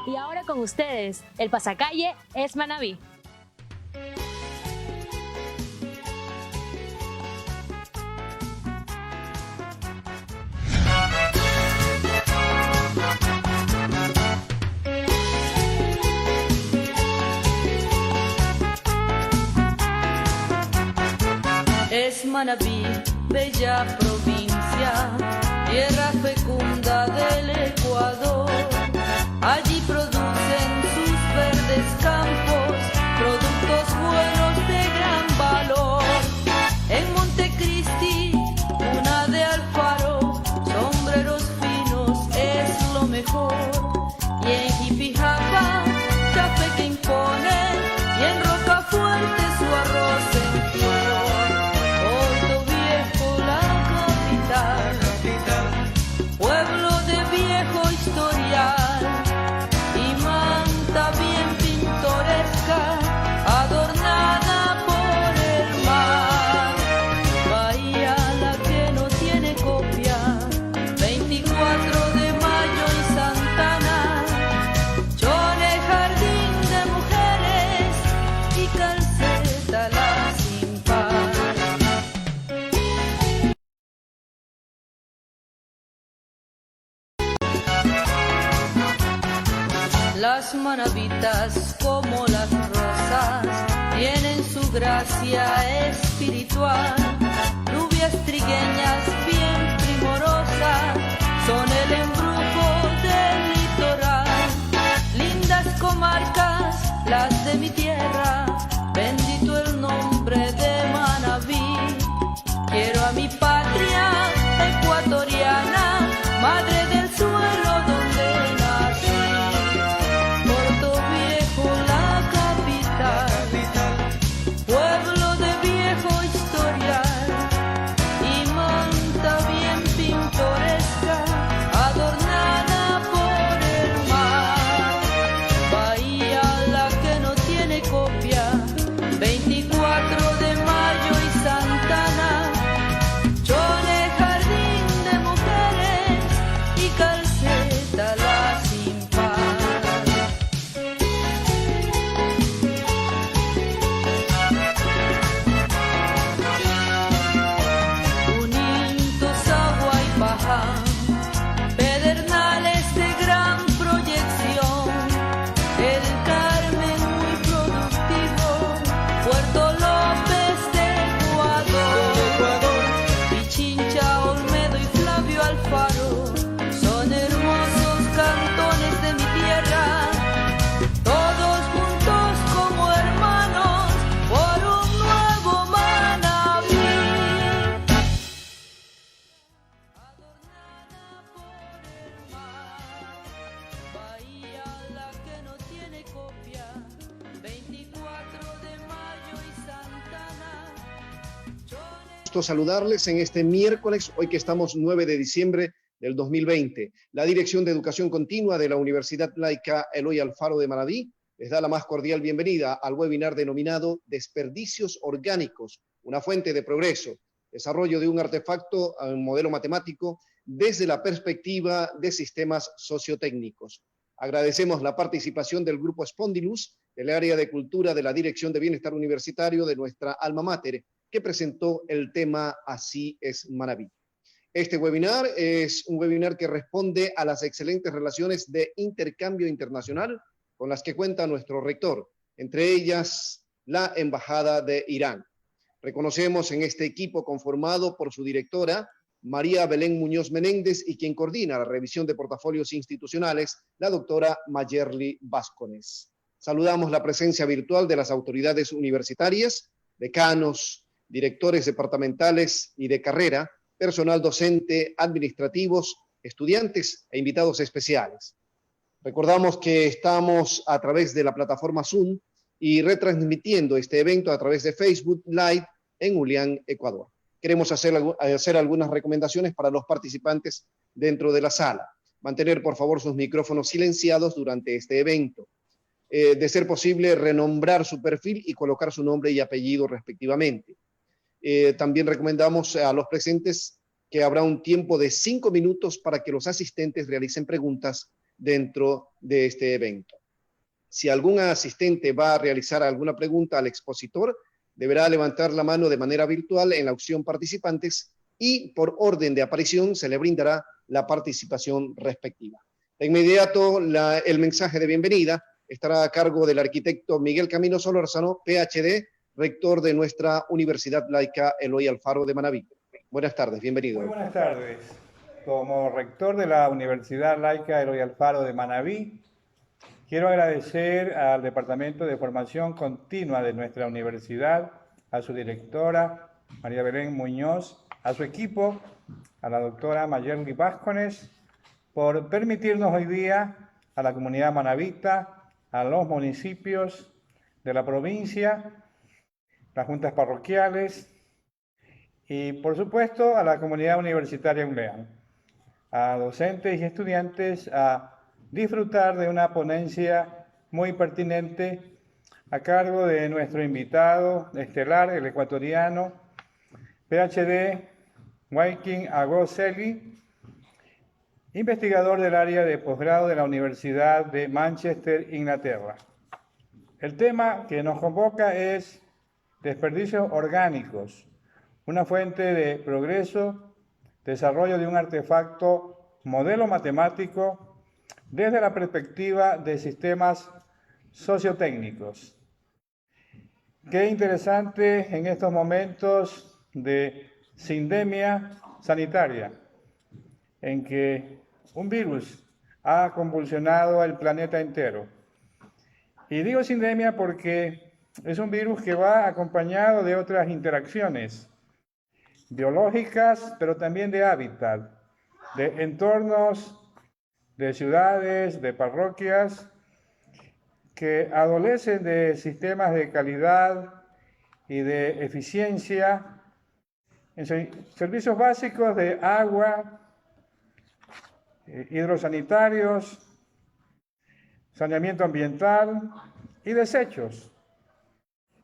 Y ahora con ustedes, el pasacalle es Manabí. Es Manabí, bella provincia, tierra fecunda del Ecuador. Allí producen sus verdes campos productos buenos de gran valor. En Montecristi, cuna de Alfaro, sombreros finos es lo mejor. Y en Jipijapa, café que impone, y en Rocafuerte su arroz en flor. Puerto Viejo, la capital, pueblo de viejo historial, y manta bien pintoresca, adornada por el mar. Bahía la que no tiene copia, 24 de mayo y Santana, Chone jardín de mujeres y Calceta la sin par. Las manabitas como las rosas tienen su gracia espiritual. Rubias trigueñas bien primorosas son el embrujo del litoral. Lindas comarcas las de mi tierra, bendito el nombre de Manabí. Quiero a mi patria ecuatoriana, madre del suelo donde nací. Puerto Viejo, la capital, pueblo de viejo historial, y manta bien pintoresca, adornada por el mar. Bahía la que no tiene copia, 24 de mayo y Santana, Chone jardín de mujeres y Calceta la sin par. Unidos, agua y paja, pedernales de gran proyección, el Carmen muy productivo, Puerto López de Ecuador, Pichincha, Olmedo y Flavio Alfaro son hermosos cantones de mi tierra, todos juntos como hermanos por un nuevo Manabí. Adornada por el mar, bahía la que no tiene copia, 24 de mayo y Santana, Chone. Gusto saludarles en este miércoles, hoy que estamos 9 de diciembre del 2020. La Dirección de Educación Continua de la Universidad Laica Eloy Alfaro de Manabí les da la más cordial bienvenida al webinar denominado Desperdicios Orgánicos, una fuente de progreso, desarrollo de un artefacto a un modelo matemático desde la perspectiva de sistemas sociotécnicos. Agradecemos la participación del Grupo Spondylus, del área de cultura de la Dirección de Bienestar Universitario de nuestra alma mater, que presentó el tema Así es Manabí. Este webinar es un webinar que responde a las excelentes relaciones de intercambio internacional con las que cuenta nuestro rector, entre ellas la Embajada de Irán. Reconocemos en este equipo conformado por su directora, María Belén Muñoz Menéndez, y quien coordina la revisión de portafolios institucionales, la doctora Mayerly Vázquez. Saludamos la presencia virtual de las autoridades universitarias, decanos, directores departamentales y de carrera, personal docente, administrativos, estudiantes e invitados especiales. Recordamos que estamos a través de la plataforma Zoom y retransmitiendo este evento a través de Facebook Live en Ulián, Ecuador. Queremos hacer algunas recomendaciones para los participantes dentro de la sala. Mantener, por favor, sus micrófonos silenciados durante este evento. De ser posible, renombrar su perfil y colocar su nombre y apellido respectivamente. También recomendamos a los presentes que habrá un tiempo de 5 minutos para que los asistentes realicen preguntas dentro de este evento. Si algún asistente va a realizar alguna pregunta al expositor, deberá levantar la mano de manera virtual en la opción participantes y por orden de aparición se le brindará la participación respectiva. De inmediato, el mensaje de bienvenida estará a cargo del arquitecto Miguel Camino Solórzano, PhD, rector de nuestra Universidad Laica Eloy Alfaro de Manabí. Buenas tardes, bienvenido. Muy buenas tardes. Como rector de la Universidad Laica Eloy Alfaro de Manabí, quiero agradecer al Departamento de Formación Continua de nuestra universidad, a su directora, María Belén Muñoz, a su equipo, a la doctora Mayerly Vázquez, por permitirnos hoy día a la comunidad manabita, a los municipios de la provincia, las juntas parroquiales y, por supuesto, a la comunidad universitaria UNLEAN, a docentes y estudiantes a disfrutar de una ponencia muy pertinente a cargo de nuestro invitado estelar, el ecuatoriano, PhD Waiking Ago Selly, investigador del área de posgrado de la Universidad de Manchester, Inglaterra. El tema que nos convoca es desperdicios orgánicos, una fuente de progreso, desarrollo de un artefacto, modelo matemático, desde la perspectiva de sistemas sociotécnicos. Qué interesante en estos momentos de sindemia sanitaria, en que un virus ha convulsionado el planeta entero. Y digo sindemia porque es un virus que va acompañado de otras interacciones biológicas, pero también de hábitat, de entornos, de ciudades, de parroquias, que adolecen de sistemas de calidad y de eficiencia en servicios básicos de agua, hidrosanitarios, saneamiento ambiental y desechos,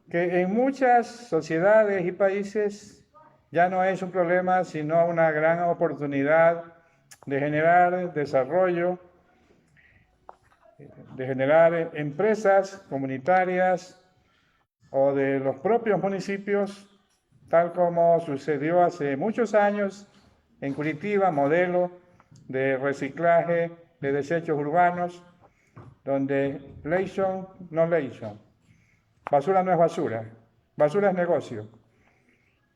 que en muchas sociedades y países ya no es un problema, sino una gran oportunidad de generar desarrollo, de generar empresas comunitarias o de los propios municipios, tal como sucedió hace muchos años en Curitiba, modelo de reciclaje de desechos urbanos, donde leishon no leishon, basura no es basura, basura es negocio.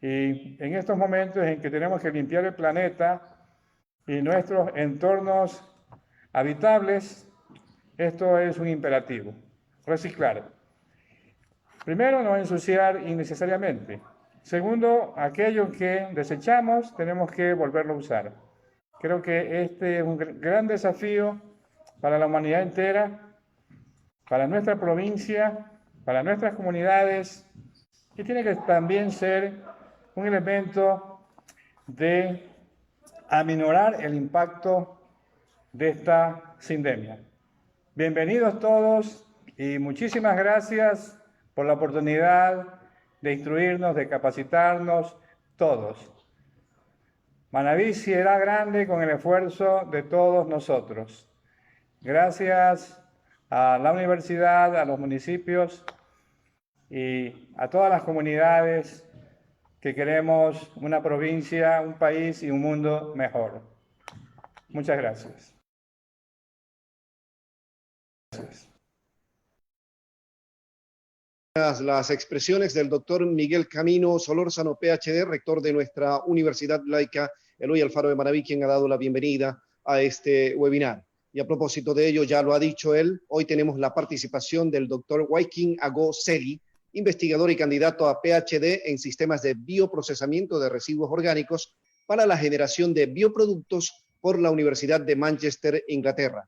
Y en estos momentos en que tenemos que limpiar el planeta y nuestros entornos habitables, esto es un imperativo, reciclar. Primero, no ensuciar innecesariamente. Segundo, aquello que desechamos tenemos que volverlo a usar. Creo que este es un gran desafío para la humanidad entera, para nuestra provincia, para nuestras comunidades, y tiene que también ser un elemento de aminorar el impacto de esta sindemia. Bienvenidos todos y muchísimas gracias por la oportunidad de instruirnos, de capacitarnos todos. Manabí será grande con el esfuerzo de todos nosotros. Gracias a la universidad, a los municipios y a todas las comunidades que queremos una provincia, un país y un mundo mejor. Muchas gracias. Las expresiones del doctor Miguel Camino Solórzano, PhD, rector de nuestra Universidad Laica Eloy Alfaro de Manabí, quien ha dado la bienvenida a este webinar. Y a propósito de ello, ya lo ha dicho él, hoy tenemos la participación del doctor Waiking Ago Selly, investigador y candidato a PhD en sistemas de bioprocesamiento de residuos orgánicos para la generación de bioproductos por la Universidad de Manchester, Inglaterra.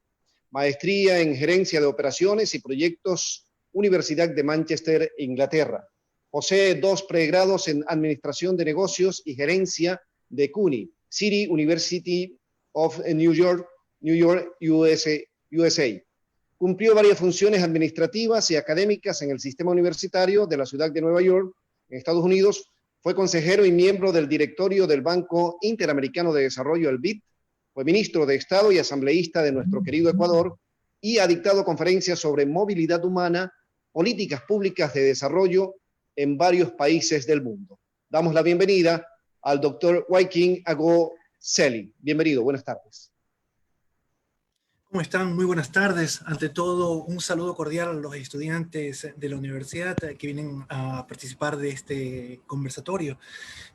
Maestría en Gerencia de Operaciones y Proyectos, Universidad de Manchester, Inglaterra. Posee 2 pregrados en Administración de Negocios y Gerencia de CUNY, City University of New York, USA. Cumplió varias funciones administrativas y académicas en el sistema universitario de la ciudad de Nueva York, en Estados Unidos. Fue consejero y miembro del directorio del Banco Interamericano de Desarrollo, el BID. Fue ministro de Estado y asambleísta de nuestro querido Ecuador y ha dictado conferencias sobre movilidad humana, políticas públicas de desarrollo en varios países del mundo. Damos la bienvenida al doctor Waiking Ago Seli. Bienvenido, buenas tardes. ¿Cómo están? Muy buenas tardes. Ante todo, un saludo cordial a los estudiantes de la universidad que vienen a participar de este conversatorio.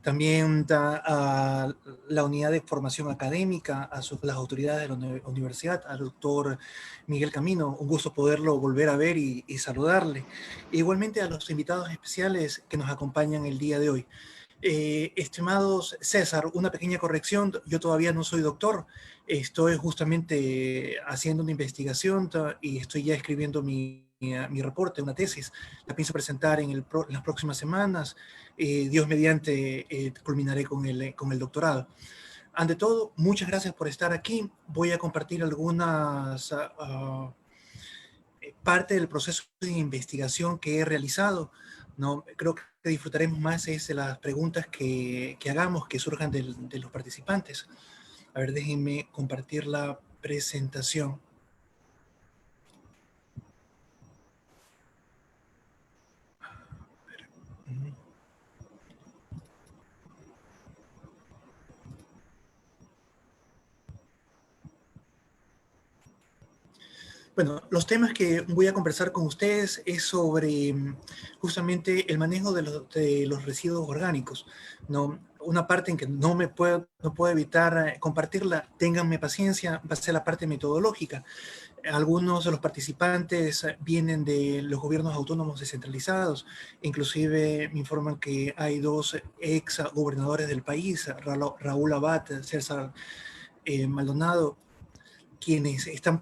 También a la unidad de formación académica, a las autoridades de la universidad, al doctor Miguel Camino. Un gusto poderlo volver a ver y saludarle. E igualmente a los invitados especiales que nos acompañan el día de hoy. Estimados César, una pequeña corrección. Yo todavía no soy doctor. Estoy justamente haciendo una investigación y estoy ya escribiendo mi reporte, una tesis. La pienso presentar en las próximas semanas. Dios mediante, culminaré con el doctorado. Ante todo, muchas gracias por estar aquí. Voy a compartir algunas parte del proceso de investigación que he realizado. No, creo que disfrutaremos más de las preguntas que hagamos, que surjan de los participantes. A ver, déjenme compartir la presentación. Bueno, los temas que voy a conversar con ustedes es sobre justamente el manejo de los residuos orgánicos, ¿no? Una parte en que no puedo evitar compartirla, ténganme paciencia, va a ser la parte metodológica. Algunos de los participantes vienen de los gobiernos autónomos descentralizados, inclusive me informan que hay dos ex gobernadores del país, Raúl Abad, César Maldonado, quienes están,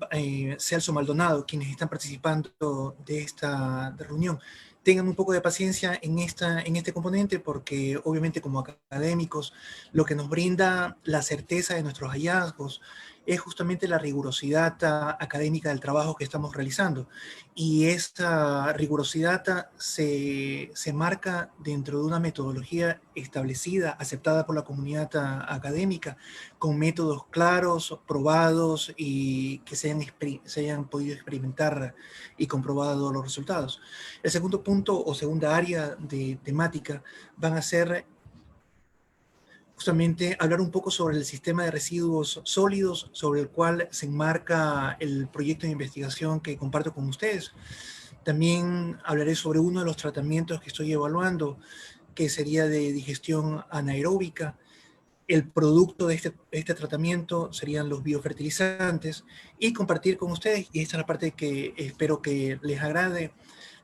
Celso Maldonado, quienes están participando de esta reunión. Tengan un poco de paciencia en este componente porque obviamente como académicos lo que nos brinda la certeza de nuestros hallazgos es justamente la rigurosidad académica del trabajo que estamos realizando. Y esta rigurosidad se marca dentro de una metodología establecida, aceptada por la comunidad académica, con métodos claros, probados y que se hayan podido experimentar y comprobado los resultados. El segundo punto o segunda área de temática van a ser justamente hablar un poco sobre el sistema de residuos sólidos sobre el cual se enmarca el proyecto de investigación que comparto con ustedes. También hablaré sobre uno de los tratamientos que estoy evaluando, que sería de digestión anaeróbica. El producto de este tratamiento serían los biofertilizantes y compartir con ustedes, y esta es la parte que espero que les agrade,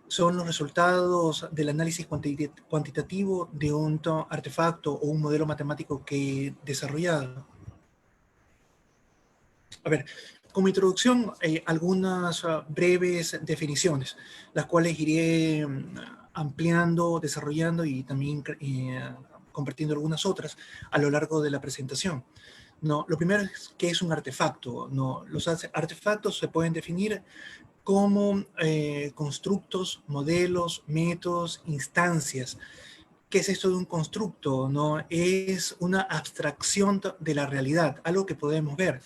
son los resultados del análisis cuantitativo de un artefacto o un modelo matemático que he desarrollado. A ver, como introducción, algunas breves definiciones, las cuales iré ampliando, desarrollando y también compartiendo algunas otras a lo largo de la presentación. No, lo primero es qué es un artefacto. No, los artefactos se pueden definir como constructos, modelos, métodos, instancias. ¿Qué es esto de un constructo? ¿No? Es una abstracción de la realidad, algo que podemos ver.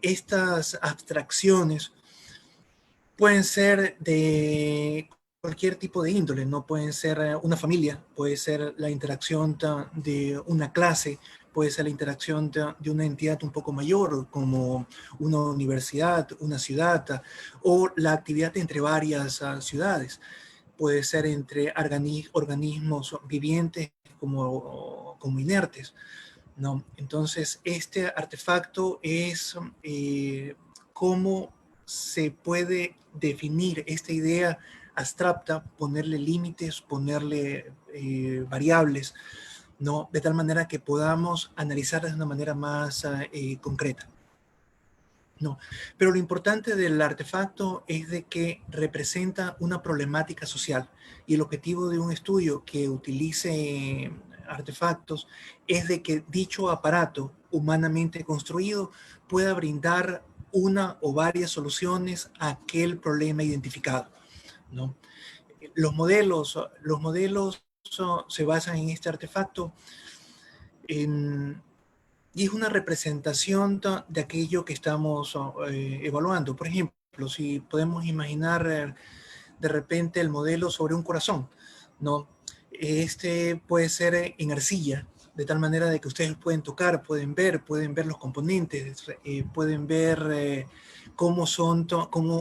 Estas abstracciones pueden ser de cualquier tipo de índole, no pueden ser una familia, puede ser la interacción de una clase, puede ser la interacción de una entidad un poco mayor, como una universidad, una ciudad, o la actividad entre varias ciudades. Puede ser entre organismos vivientes como inertes, ¿no? Entonces, este artefacto es cómo se puede definir esta idea abstracta, ponerle límites, ponerle variables, ¿no? De tal manera que podamos analizarlas de una manera más concreta. No, pero lo importante del artefacto es de que representa una problemática social y el objetivo de un estudio que utilice artefactos es de que dicho aparato humanamente construido pueda brindar una o varias soluciones a aquel problema identificado, ¿no? Los modelos se basan en este artefacto en y es una representación de aquello que estamos evaluando. Por ejemplo, si podemos imaginar de repente el modelo sobre un corazón, ¿no? Este puede ser en arcilla, de tal manera de que ustedes pueden tocar, pueden ver los componentes, pueden ver cómo son,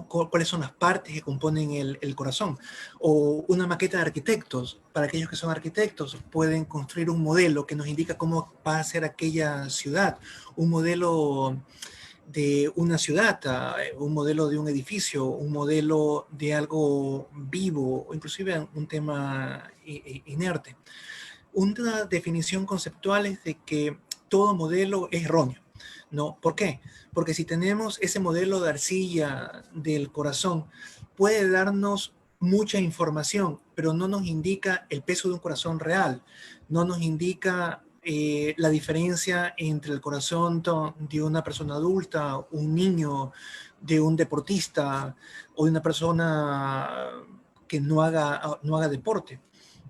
cuáles son las partes que componen el corazón. O una maqueta de arquitectos, para aquellos que son arquitectos, pueden construir un modelo que nos indica cómo va a ser aquella ciudad, un modelo de una ciudad, un modelo de un edificio, un modelo de algo vivo, o inclusive un tema inerte. Una definición conceptual es de que todo modelo es erróneo, ¿no? ¿Por qué? Porque si tenemos ese modelo de arcilla del corazón, puede darnos mucha información, pero no nos indica el peso de un corazón real, no nos indica la diferencia entre el corazón de una persona adulta, un niño, de un deportista o de una persona que no haga deporte,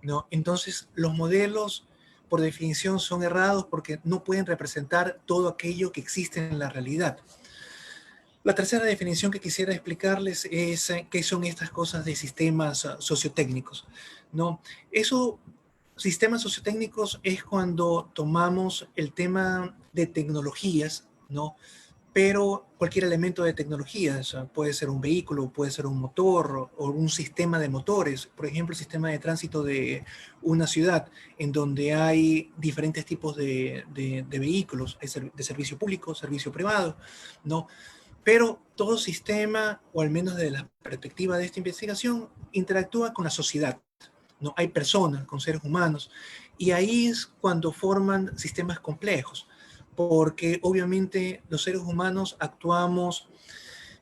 ¿no? Entonces, los modelos, por definición, son errados porque no pueden representar todo aquello que existe en la realidad. La tercera definición que quisiera explicarles es qué son estas cosas de sistemas sociotécnicos, ¿no? Sistemas sociotécnicos es cuando tomamos el tema de tecnologías, ¿no? Pero cualquier elemento de tecnología, o sea, puede ser un vehículo, puede ser un motor o un sistema de motores, por ejemplo, el sistema de tránsito de una ciudad en donde hay diferentes tipos de vehículos, de servicio público, servicio privado, ¿no? Pero todo sistema, o al menos desde la perspectiva de esta investigación, interactúa con la sociedad, ¿no? Hay personas, con seres humanos, y ahí es cuando forman sistemas complejos, porque obviamente los seres humanos actuamos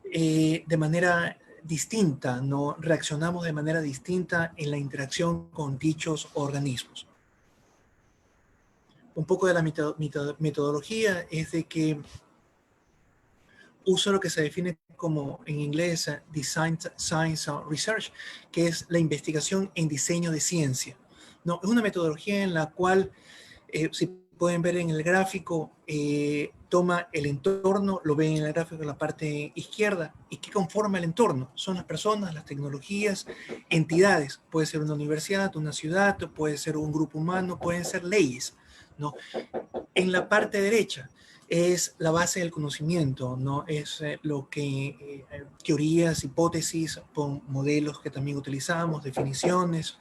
de manera distinta, ¿no? Reaccionamos de manera distinta en la interacción con dichos organismos. Un poco de la metodología es de que uso lo que se define como en inglés Design Science Research, que es la investigación en diseño de ciencia, ¿no? Es una metodología en la cual, si pueden ver en el gráfico, toma el entorno, lo ven en el gráfico en la parte izquierda, y ¿qué conforma el entorno? Son las personas, las tecnologías, entidades. Puede ser una universidad, una ciudad, puede ser un grupo humano, pueden ser leyes, ¿no? En la parte derecha es la base del conocimiento, ¿no? Es lo que teorías, hipótesis, modelos que también utilizamos, definiciones,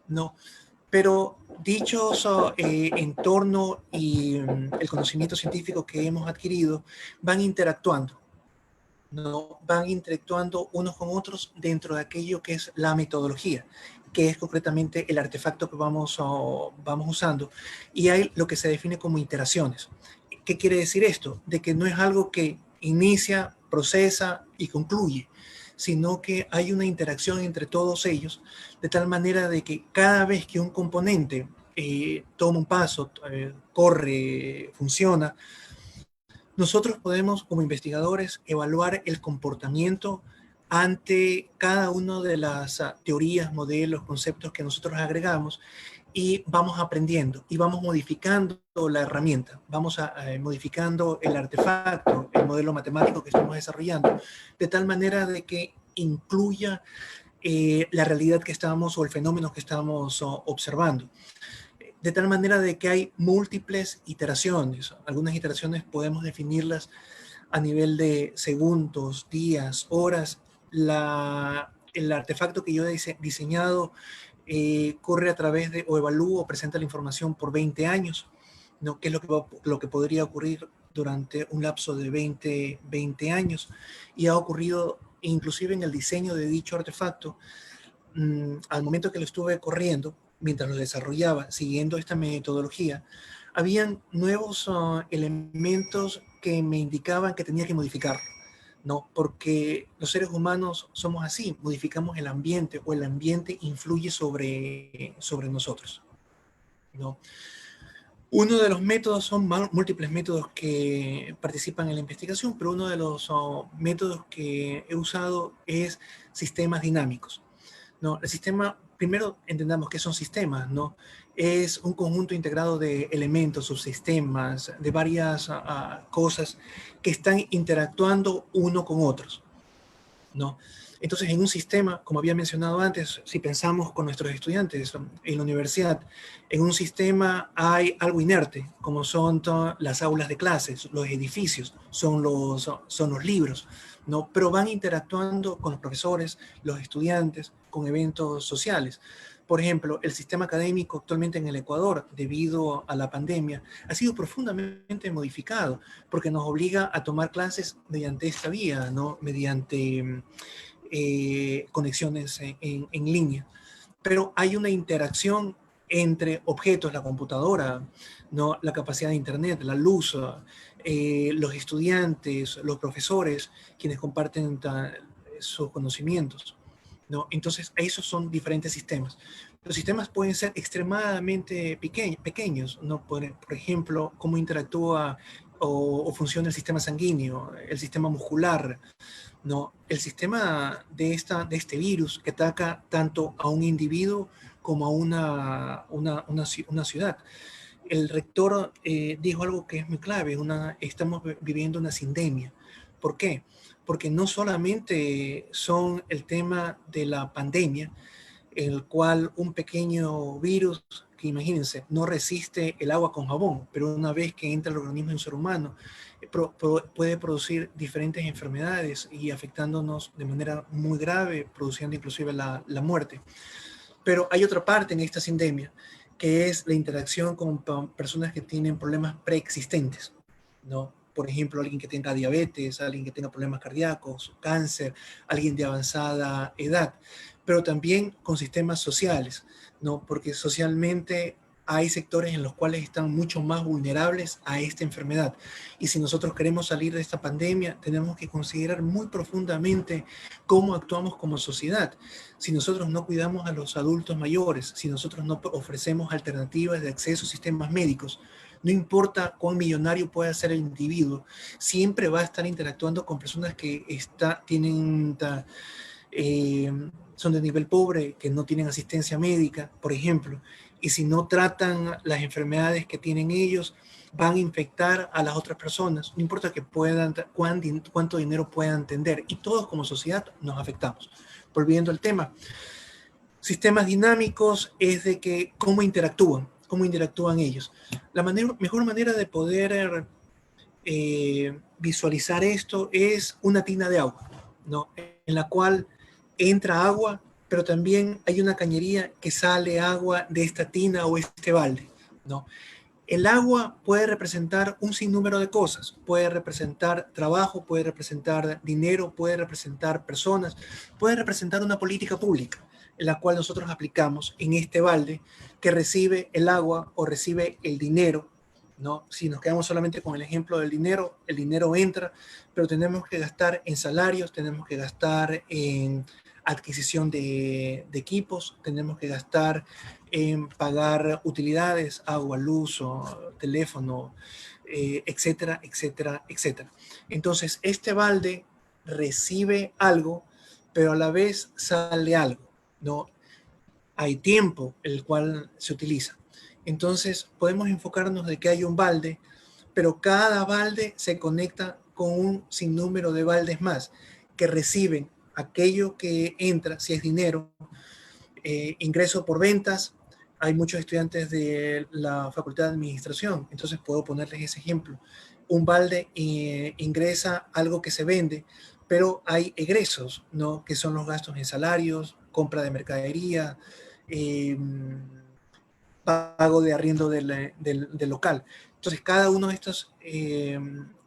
¿no? Pero dichos entorno y el conocimiento científico que hemos adquirido van interactuando, ¿no? Van interactuando unos con otros dentro de aquello que es la metodología, que es concretamente el artefacto que vamos usando, y hay lo que se define como iteraciones. ¿Qué quiere decir esto? De que no es algo que inicia, procesa y concluye, sino que hay una interacción entre todos ellos, de tal manera de que cada vez que un componente toma un paso, corre, funciona, nosotros podemos, como investigadores, evaluar el comportamiento ante cada una de las teorías, modelos, conceptos que nosotros agregamos, y vamos aprendiendo y vamos modificando la herramienta, vamos modificando el artefacto, el modelo matemático que estamos desarrollando, de tal manera de que incluya la realidad que estamos, o el fenómeno que estamos observando. De tal manera de que hay múltiples iteraciones. Algunas iteraciones podemos definirlas a nivel de segundos, días, horas. El artefacto que yo he diseñado corre a través de, o evalúa o presenta la información por 20 años, ¿no? Que es lo que podría ocurrir durante un lapso de 20 años, y ha ocurrido inclusive en el diseño de dicho artefacto. Al momento que lo estuve corriendo, mientras lo desarrollaba, siguiendo esta metodología, habían nuevos elementos que me indicaban que tenía que modificar, ¿no? Porque los seres humanos somos así, modificamos el ambiente, o el ambiente influye sobre nosotros, ¿no? Uno de los métodos, son múltiples métodos que participan en la investigación, pero uno de los métodos que he usado es sistemas dinámicos, ¿no? El sistema primero entendamos qué son sistemas, ¿no? Es un conjunto integrado de elementos, subsistemas, de varias cosas que están interactuando uno con otros, ¿no? Entonces, en un sistema, como había mencionado antes, si pensamos con nuestros estudiantes en la universidad, en un sistema hay algo inerte, como son las aulas de clases, los edificios, son los libros, ¿no? Pero van interactuando con los profesores, los estudiantes, con eventos sociales. Por ejemplo, el sistema académico actualmente en el Ecuador, debido a la pandemia, ha sido profundamente modificado, porque nos obliga a tomar clases mediante esta vía, ¿no? Mediante conexiones en línea. Pero hay una interacción entre objetos, la computadora, ¿no? La capacidad de internet, la luz, los estudiantes, los profesores, quienes comparten sus conocimientos, ¿no? Entonces, esos son diferentes sistemas. Los sistemas pueden ser extremadamente pequeños, ¿no? Por ejemplo, cómo interactúa o funciona el sistema sanguíneo, el sistema muscular, ¿no? El sistema de este virus que ataca tanto a un individuo como a una ciudad. El rector dijo algo que es muy clave, estamos viviendo una sindemia. ¿Por qué? Porque no solamente son el tema de la pandemia, en el cual un pequeño virus, que imagínense, no resiste el agua con jabón, pero una vez que entra el organismo en un ser humano, puede producir diferentes enfermedades y afectándonos de manera muy grave, produciendo inclusive la muerte. Pero hay otra parte en esta sindemia, que es la interacción con personas que tienen problemas preexistentes, ¿no? Por ejemplo, alguien que tenga diabetes, alguien que tenga problemas cardíacos, cáncer, alguien de avanzada edad, pero también con sistemas sociales, ¿no? Porque socialmente hay sectores en los cuales están mucho más vulnerables a esta enfermedad. Y si nosotros queremos salir de esta pandemia, tenemos que considerar muy profundamente cómo actuamos como sociedad. Si nosotros no cuidamos a los adultos mayores, si nosotros no ofrecemos alternativas de acceso a sistemas médicos, no importa cuán millonario pueda ser el individuo, siempre va a estar interactuando con personas que son de nivel pobre, que no tienen asistencia médica, por ejemplo, y si no tratan las enfermedades que tienen ellos, van a infectar a las otras personas, no importa que cuánto dinero puedan tener, y todos como sociedad nos afectamos. Volviendo al tema, sistemas dinámicos es de que cómo interactúan ellos. La mejor manera de poder visualizar esto es una tina de agua, ¿no? En la cual entra agua, pero también hay una cañería que sale agua de esta tina o este balde, ¿no? El agua puede representar un sinnúmero de cosas, puede representar trabajo, puede representar dinero, puede representar personas, puede representar una política pública en la cual nosotros aplicamos en este balde que recibe el agua o recibe el dinero, ¿no? Si nos quedamos solamente con el ejemplo del dinero, el dinero entra, pero tenemos que gastar en salarios, tenemos que gastar en adquisición de equipos, tenemos que gastar en pagar utilidades, agua, luz, o teléfono, etcétera, etcétera, etcétera. Entonces, este balde recibe algo, pero a la vez sale algo, ¿no? Hay tiempo el cual se utiliza. Entonces, podemos enfocarnos de que hay un balde, pero cada balde se conecta con un sinnúmero de baldes más que reciben aquello que entra, si es dinero, ingreso por ventas. Hay muchos estudiantes de la Facultad de Administración, entonces puedo ponerles ese ejemplo. Un balde ingresa algo que se vende, pero hay egresos, ¿no? Que son los gastos en salarios, compra de mercadería, pago de arriendo del local. Entonces, cada uno de estos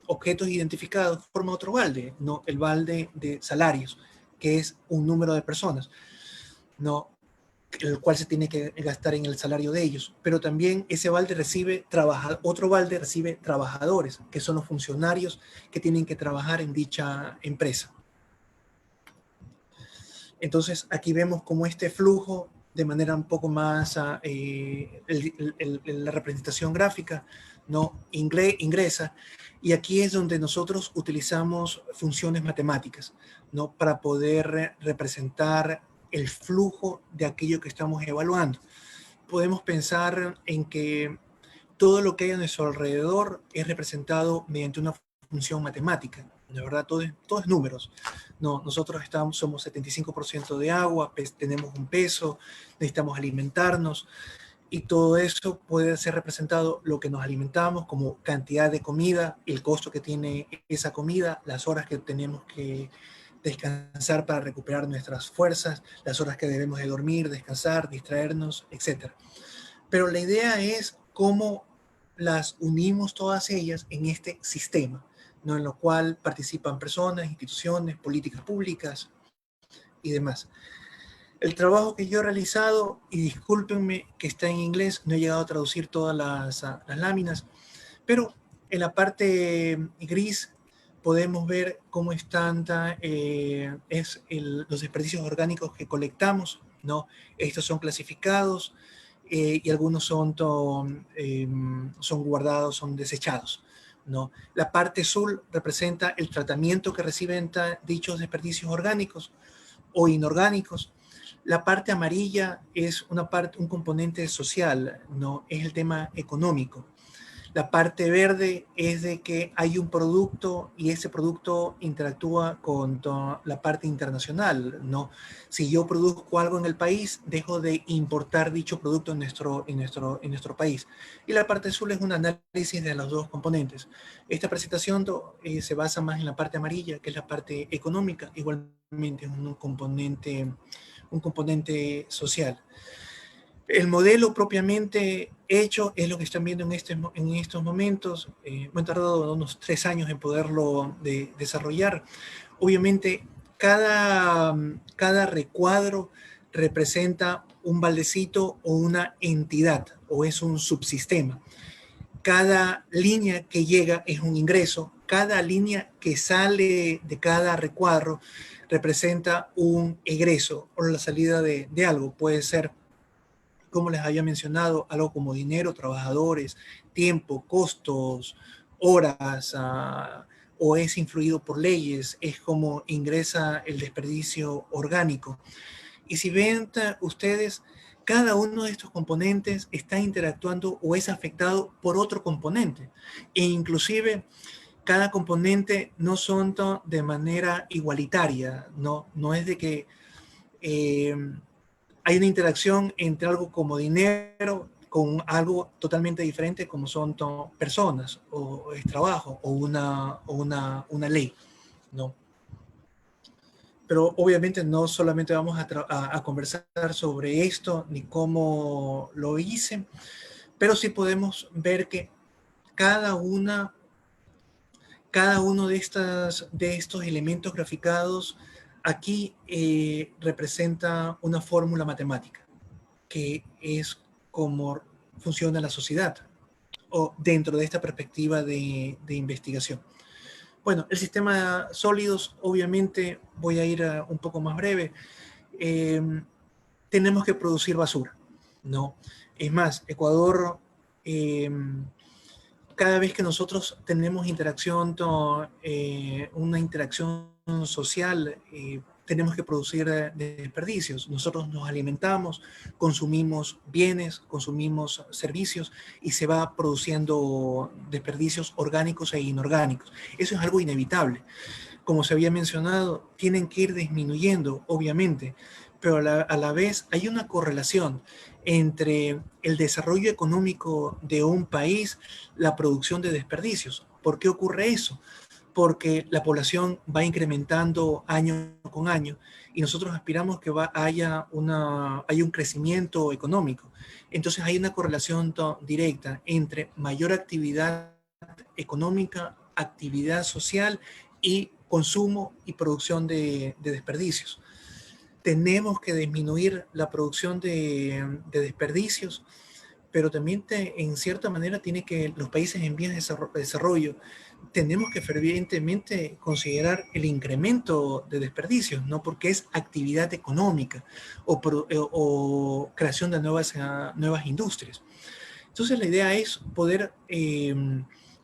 objetos identificados forma otro balde, ¿no? El balde de salarios, que es un número de personas, ¿no? El cual se tiene que gastar en el salario de ellos. Pero también ese balde otro balde recibe trabajadores, que son los funcionarios que tienen que trabajar en dicha empresa. Entonces, aquí vemos cómo este flujo, de manera un poco más, la representación gráfica, ¿no? Ingresa, y aquí es donde nosotros utilizamos funciones matemáticas, ¿no? Para poder representar el flujo de aquello que estamos evaluando. Podemos pensar en que todo lo que hay a nuestro alrededor es representado mediante una función matemática. De verdad, todo es números. No, nosotros somos 75% de agua, tenemos un peso, necesitamos alimentarnos, y todo eso puede ser representado lo que nos alimentamos como cantidad de comida, el costo que tiene esa comida, las horas que tenemos que descansar para recuperar nuestras fuerzas, las horas que debemos de dormir, descansar, distraernos, etc. Pero la idea es cómo las unimos todas ellas en este sistema, ¿no? En lo cual participan personas, instituciones, políticas públicas y demás. El trabajo que yo he realizado, y discúlpenme que está en inglés, no he llegado a traducir todas las láminas, pero en la parte gris podemos ver cómo están los desperdicios orgánicos que colectamos, ¿no? Estos son clasificados y algunos son guardados, son desechados, ¿no? La parte azul representa el tratamiento que reciben dichos desperdicios orgánicos o inorgánicos. La parte amarilla es un componente social, ¿no? Es el tema económico. La parte verde es de que hay un producto y ese producto interactúa con la parte internacional, ¿no? Si yo produzco algo en el país, dejo de importar dicho producto en nuestro país. Y la parte azul es un análisis de los dos componentes. Esta presentación se basa más en la parte amarilla, que es la parte económica, igualmente es un componente social. El modelo propiamente hecho es lo que están viendo en estos momentos. Me han tardado unos 3 años en poderlo desarrollar. Obviamente, cada recuadro representa un baldecito o una entidad, o es un subsistema. Cada línea que llega es un ingreso. Cada línea que sale de cada recuadro representa un egreso o la salida de algo. Puede ser, como les había mencionado, algo como dinero, trabajadores, tiempo, costos, horas, o es influido por leyes, es como ingresa el desperdicio orgánico. Y si ven ustedes, cada uno de estos componentes está interactuando o es afectado por otro componente. E inclusive, cada componente no son de manera igualitaria, no es de que hay una interacción entre algo como dinero con algo totalmente diferente como son personas o es trabajo o una ley, ¿no? Pero obviamente no solamente vamos a conversar sobre esto ni cómo lo hice, pero sí podemos ver que cada uno de estos elementos graficados aquí representa una fórmula matemática, que es cómo funciona la sociedad, o dentro de esta perspectiva de investigación. Bueno, el sistema de sólidos, obviamente, voy a ir un poco más breve. Tenemos que producir basura, ¿no? Es más, Ecuador, cada vez que nosotros tenemos una interacción social, tenemos que producir desperdicios. Nosotros nos alimentamos, consumimos bienes, consumimos servicios y se va produciendo desperdicios orgánicos e inorgánicos. Eso es algo inevitable. Como se había mencionado, tienen que ir disminuyendo, obviamente, pero a la vez hay una correlación entre el desarrollo económico de un país, la producción de desperdicios. ¿Por qué ocurre eso? Porque la población va incrementando año con año y nosotros aspiramos que haya un crecimiento económico. Entonces hay una correlación directa entre mayor actividad económica, actividad social y consumo y producción de desperdicios. Tenemos que disminuir la producción de desperdicios, pero también en cierta manera los países en vías de desarrollo tenemos que fervientemente considerar el incremento de desperdicios, ¿no? Porque es actividad económica o creación de nuevas industrias. Entonces la idea es poder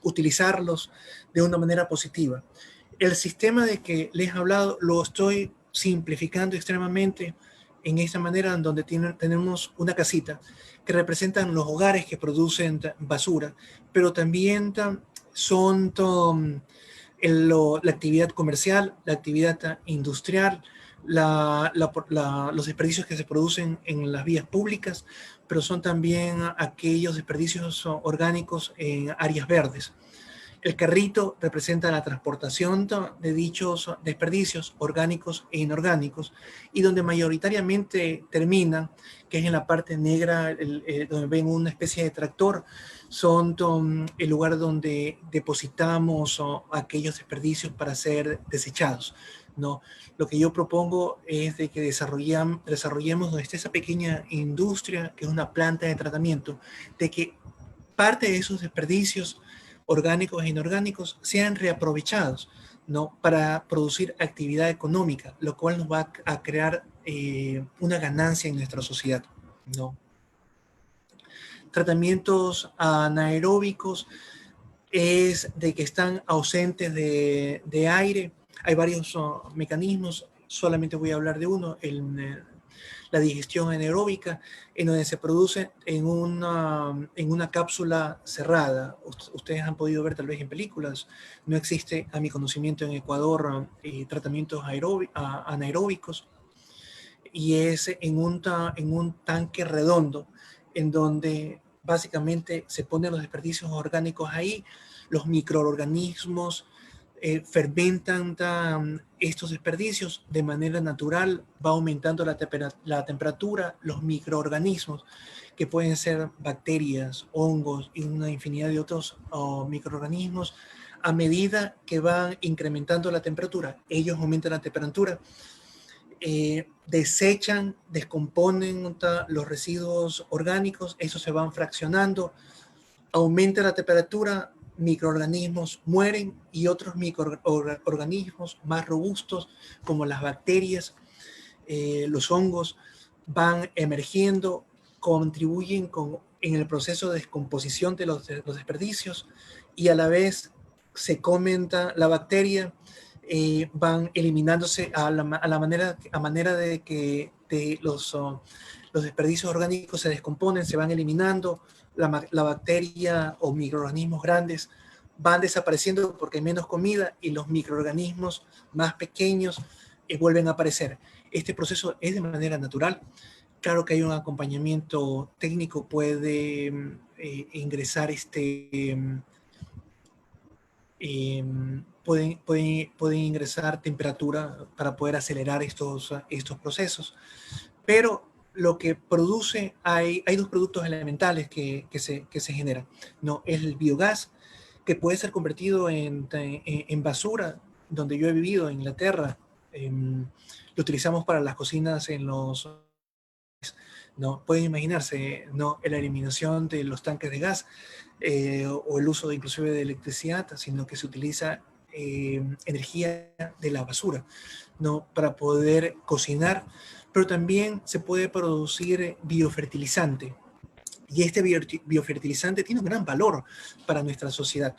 utilizarlos de una manera positiva. El sistema de que les he hablado lo estoy simplificando extremadamente, en esta manera en donde tenemos una casita que representan los hogares que producen basura, pero también son la actividad comercial, la actividad industrial, los desperdicios que se producen en las vías públicas, pero son también aquellos desperdicios orgánicos en áreas verdes. El carrito representa la transportación de dichos desperdicios orgánicos e inorgánicos, y donde mayoritariamente terminan, que es en la parte negra, donde ven una especie de tractor, son el lugar donde depositamos aquellos desperdicios para ser desechados, ¿no? Lo que yo propongo es de que desarrollemos donde esté esa pequeña industria, que es una planta de tratamiento, de que parte de esos desperdicios orgánicos e inorgánicos sean reaprovechados, ¿no? Para producir actividad económica, lo cual nos va a crear una ganancia en nuestra sociedad, ¿no? Tratamientos anaeróbicos es de que están ausentes de aire. Hay varios mecanismos, solamente voy a hablar de uno, la digestión anaeróbica, en donde se produce en una cápsula cerrada. Ustedes han podido ver tal vez en películas. No existe, a mi conocimiento, en Ecuador tratamientos anaeróbicos, y es en un tanque redondo, en donde básicamente se ponen los desperdicios orgánicos ahí, los microorganismos fermentan estos desperdicios de manera natural, va aumentando la temperatura, los microorganismos, que pueden ser bacterias, hongos y una infinidad de otros microorganismos, a medida que van incrementando la temperatura, ellos aumentan la temperatura, desechan, descomponen los residuos orgánicos, esos se van fraccionando, aumenta la temperatura, microorganismos mueren y otros microorganismos más robustos, como las bacterias, los hongos, van emergiendo, contribuyen en el proceso de descomposición de los desperdicios, y a la vez se comenta la bacteria, van eliminándose a manera de que los desperdicios orgánicos se descomponen, se van eliminando. La bacteria o microorganismos grandes van desapareciendo porque hay menos comida, y los microorganismos más pequeños vuelven a aparecer. Este proceso es de manera natural. Claro que hay un acompañamiento técnico, puede ingresar pueden ingresar temperatura para poder acelerar estos procesos, pero lo que produce, hay dos productos elementales que se generan, ¿no? Es el biogás, que puede ser convertido en basura. Donde yo he vivido, en Inglaterra, lo utilizamos para las cocinas ¿no? Pueden imaginarse, ¿no?, la eliminación de los tanques de gas, o el uso inclusive de electricidad, sino que se utiliza energía de la basura, ¿no?, para poder cocinar. Pero también se puede producir biofertilizante, y este biofertilizante tiene un gran valor para nuestra sociedad,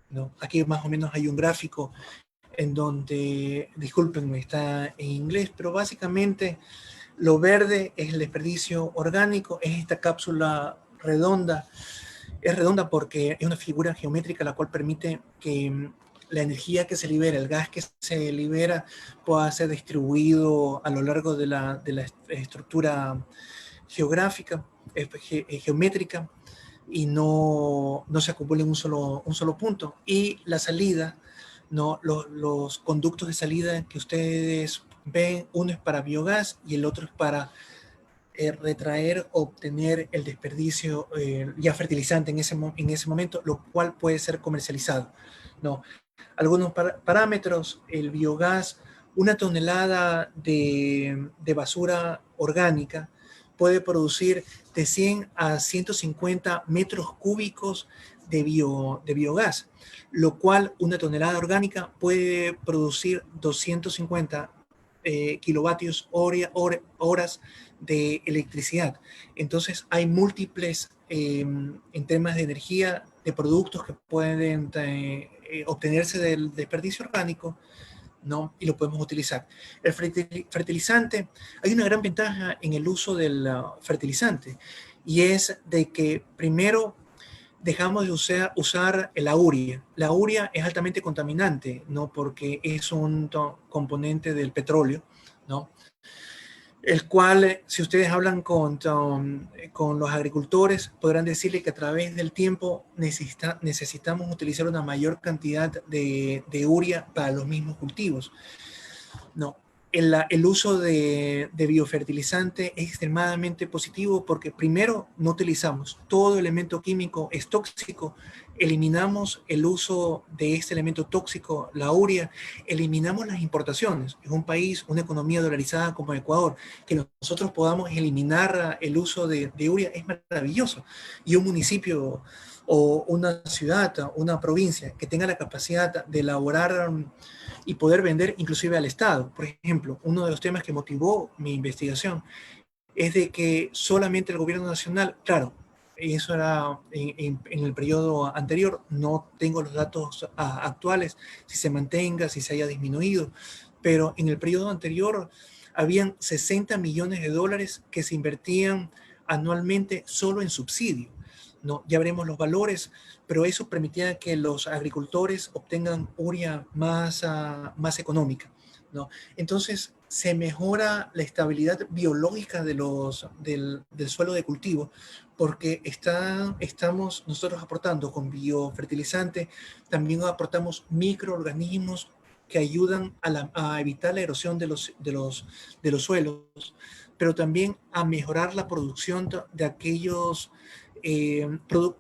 ¿no? Aquí más o menos hay un gráfico en donde, discúlpenme, está en inglés, pero básicamente lo verde es el desperdicio orgánico, es esta cápsula redonda. Es redonda porque es una figura geométrica la cual permite que la energía que se libera, el gas que se libera, pueda ser distribuido a lo largo de la estructura geográfica, geométrica, y no se acumula en un solo punto. Y la salida, ¿no?, los conductos de salida que ustedes ven, uno es para biogás y el otro es para retraer, obtener el desperdicio ya fertilizante en ese momento, lo cual puede ser comercializado, ¿no? Algunos parámetros: el biogás, una tonelada de basura orgánica puede producir de 100 a 150 metros cúbicos de biogás, lo cual una tonelada orgánica puede producir 250 kilovatios horas de electricidad. Entonces hay múltiples, en temas de energía, de productos que pueden obtenerse del desperdicio orgánico, ¿no? Y lo podemos utilizar. El fertilizante, hay una gran ventaja en el uso del fertilizante, y es de que primero dejamos de usar la urea. La urea es altamente contaminante, ¿no? Porque es un componente del petróleo, ¿no? El cual, si ustedes hablan con los agricultores, podrán decirle que a través del tiempo necesitamos utilizar una mayor cantidad de urea para los mismos cultivos. No, el uso de biofertilizante es extremadamente positivo porque primero no utilizamos todo elemento químico es tóxico, eliminamos el uso de este elemento tóxico, la urea, eliminamos las importaciones. En un país, una economía dolarizada como Ecuador, que nosotros podamos eliminar el uso de urea es maravilloso. Y un municipio o una ciudad, una provincia que tenga la capacidad de elaborar y poder vender inclusive al Estado. Por ejemplo, uno de los temas que motivó mi investigación es de que solamente el gobierno nacional, claro, eso era en el periodo anterior, no tengo los datos actuales, si se mantenga, si se haya disminuido, pero en el periodo anterior habían 60 millones de dólares que se invertían anualmente solo en subsidio. No, ya veremos los valores, pero eso permitía que los agricultores obtengan urea más económica, ¿no? Entonces, se mejora la estabilidad biológica del suelo de cultivo porque estamos nosotros aportando con biofertilizante, también aportamos microorganismos que ayudan a evitar la erosión de los suelos, pero también a mejorar la producción de aquellos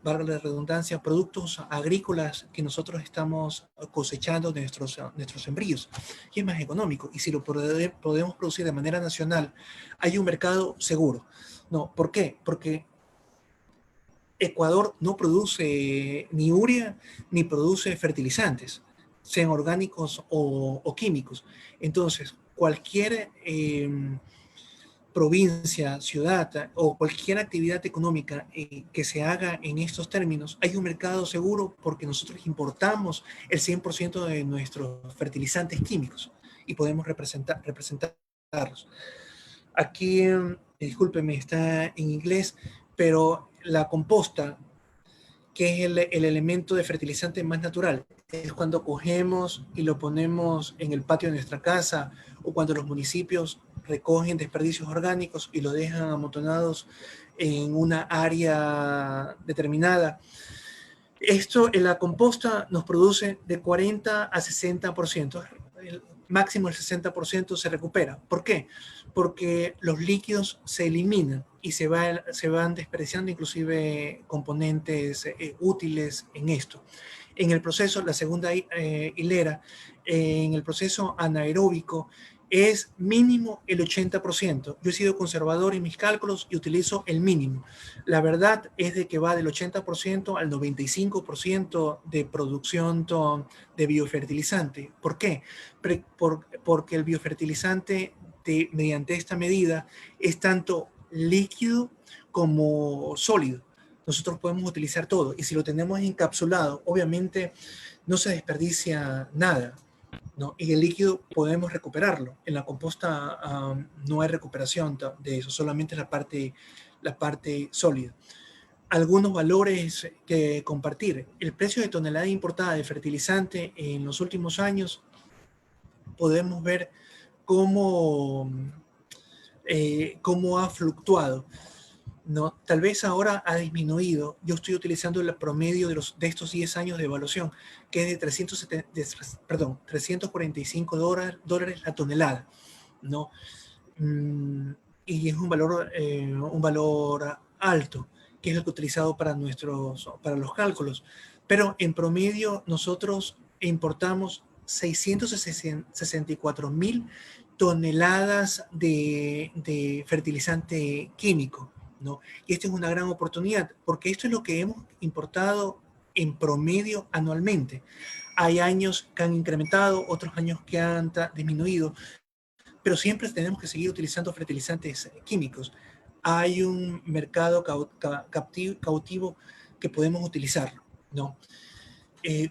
valga la redundancia, productos agrícolas que nosotros estamos cosechando de nuestros sembríos. Y es más económico. Y si lo podemos producir de manera nacional, hay un mercado seguro. No, ¿por qué? Porque Ecuador no produce ni urea ni produce fertilizantes, sean orgánicos o químicos. Entonces, cualquier provincia, ciudad o cualquier actividad económica que se haga en estos términos, hay un mercado seguro porque nosotros importamos el 100% de nuestros fertilizantes químicos y podemos representarlos. Aquí, discúlpeme, está en inglés, pero la composta, que es el elemento de fertilizante más natural, es cuando cogemos y lo ponemos en el patio de nuestra casa o cuando los municipios recogen desperdicios orgánicos y lo dejan amontonados en una área determinada. Esto en la composta nos produce de 40 a 60%. El máximo el 60% se recupera. ¿Por qué? Porque los líquidos se eliminan y se van despreciando inclusive componentes útiles en esto. En el proceso, la segunda hilera, en el proceso anaeróbico, es mínimo el 80%. Yo he sido conservador en mis cálculos y utilizo el mínimo. La verdad es de que va del 80% al 95% de producción de biofertilizante. ¿Por qué? Porque el biofertilizante mediante esta medida es tanto líquido como sólido. Nosotros podemos utilizar todo y si lo tenemos encapsulado, obviamente no se desperdicia nada, ¿no? Y el líquido podemos recuperarlo. En la composta no hay recuperación de eso, solamente la parte sólida. Algunos valores que compartir. El precio de tonelada importada de fertilizante en los últimos años podemos ver cómo ha fluctuado, ¿no? Tal vez ahora ha disminuido. Yo estoy utilizando el promedio de estos 10 años de evaluación, que es de 345 dólares la tonelada, ¿no? Y es un valor alto, que es el que he utilizado para los cálculos. Pero en promedio nosotros importamos 664,000 toneladas de fertilizante químico, ¿no? Y esta es una gran oportunidad, porque esto es lo que hemos importado en promedio anualmente. Hay años que han incrementado, otros años que han disminuido, pero siempre tenemos que seguir utilizando fertilizantes químicos. Hay un mercado cautivo que podemos utilizar, ¿no?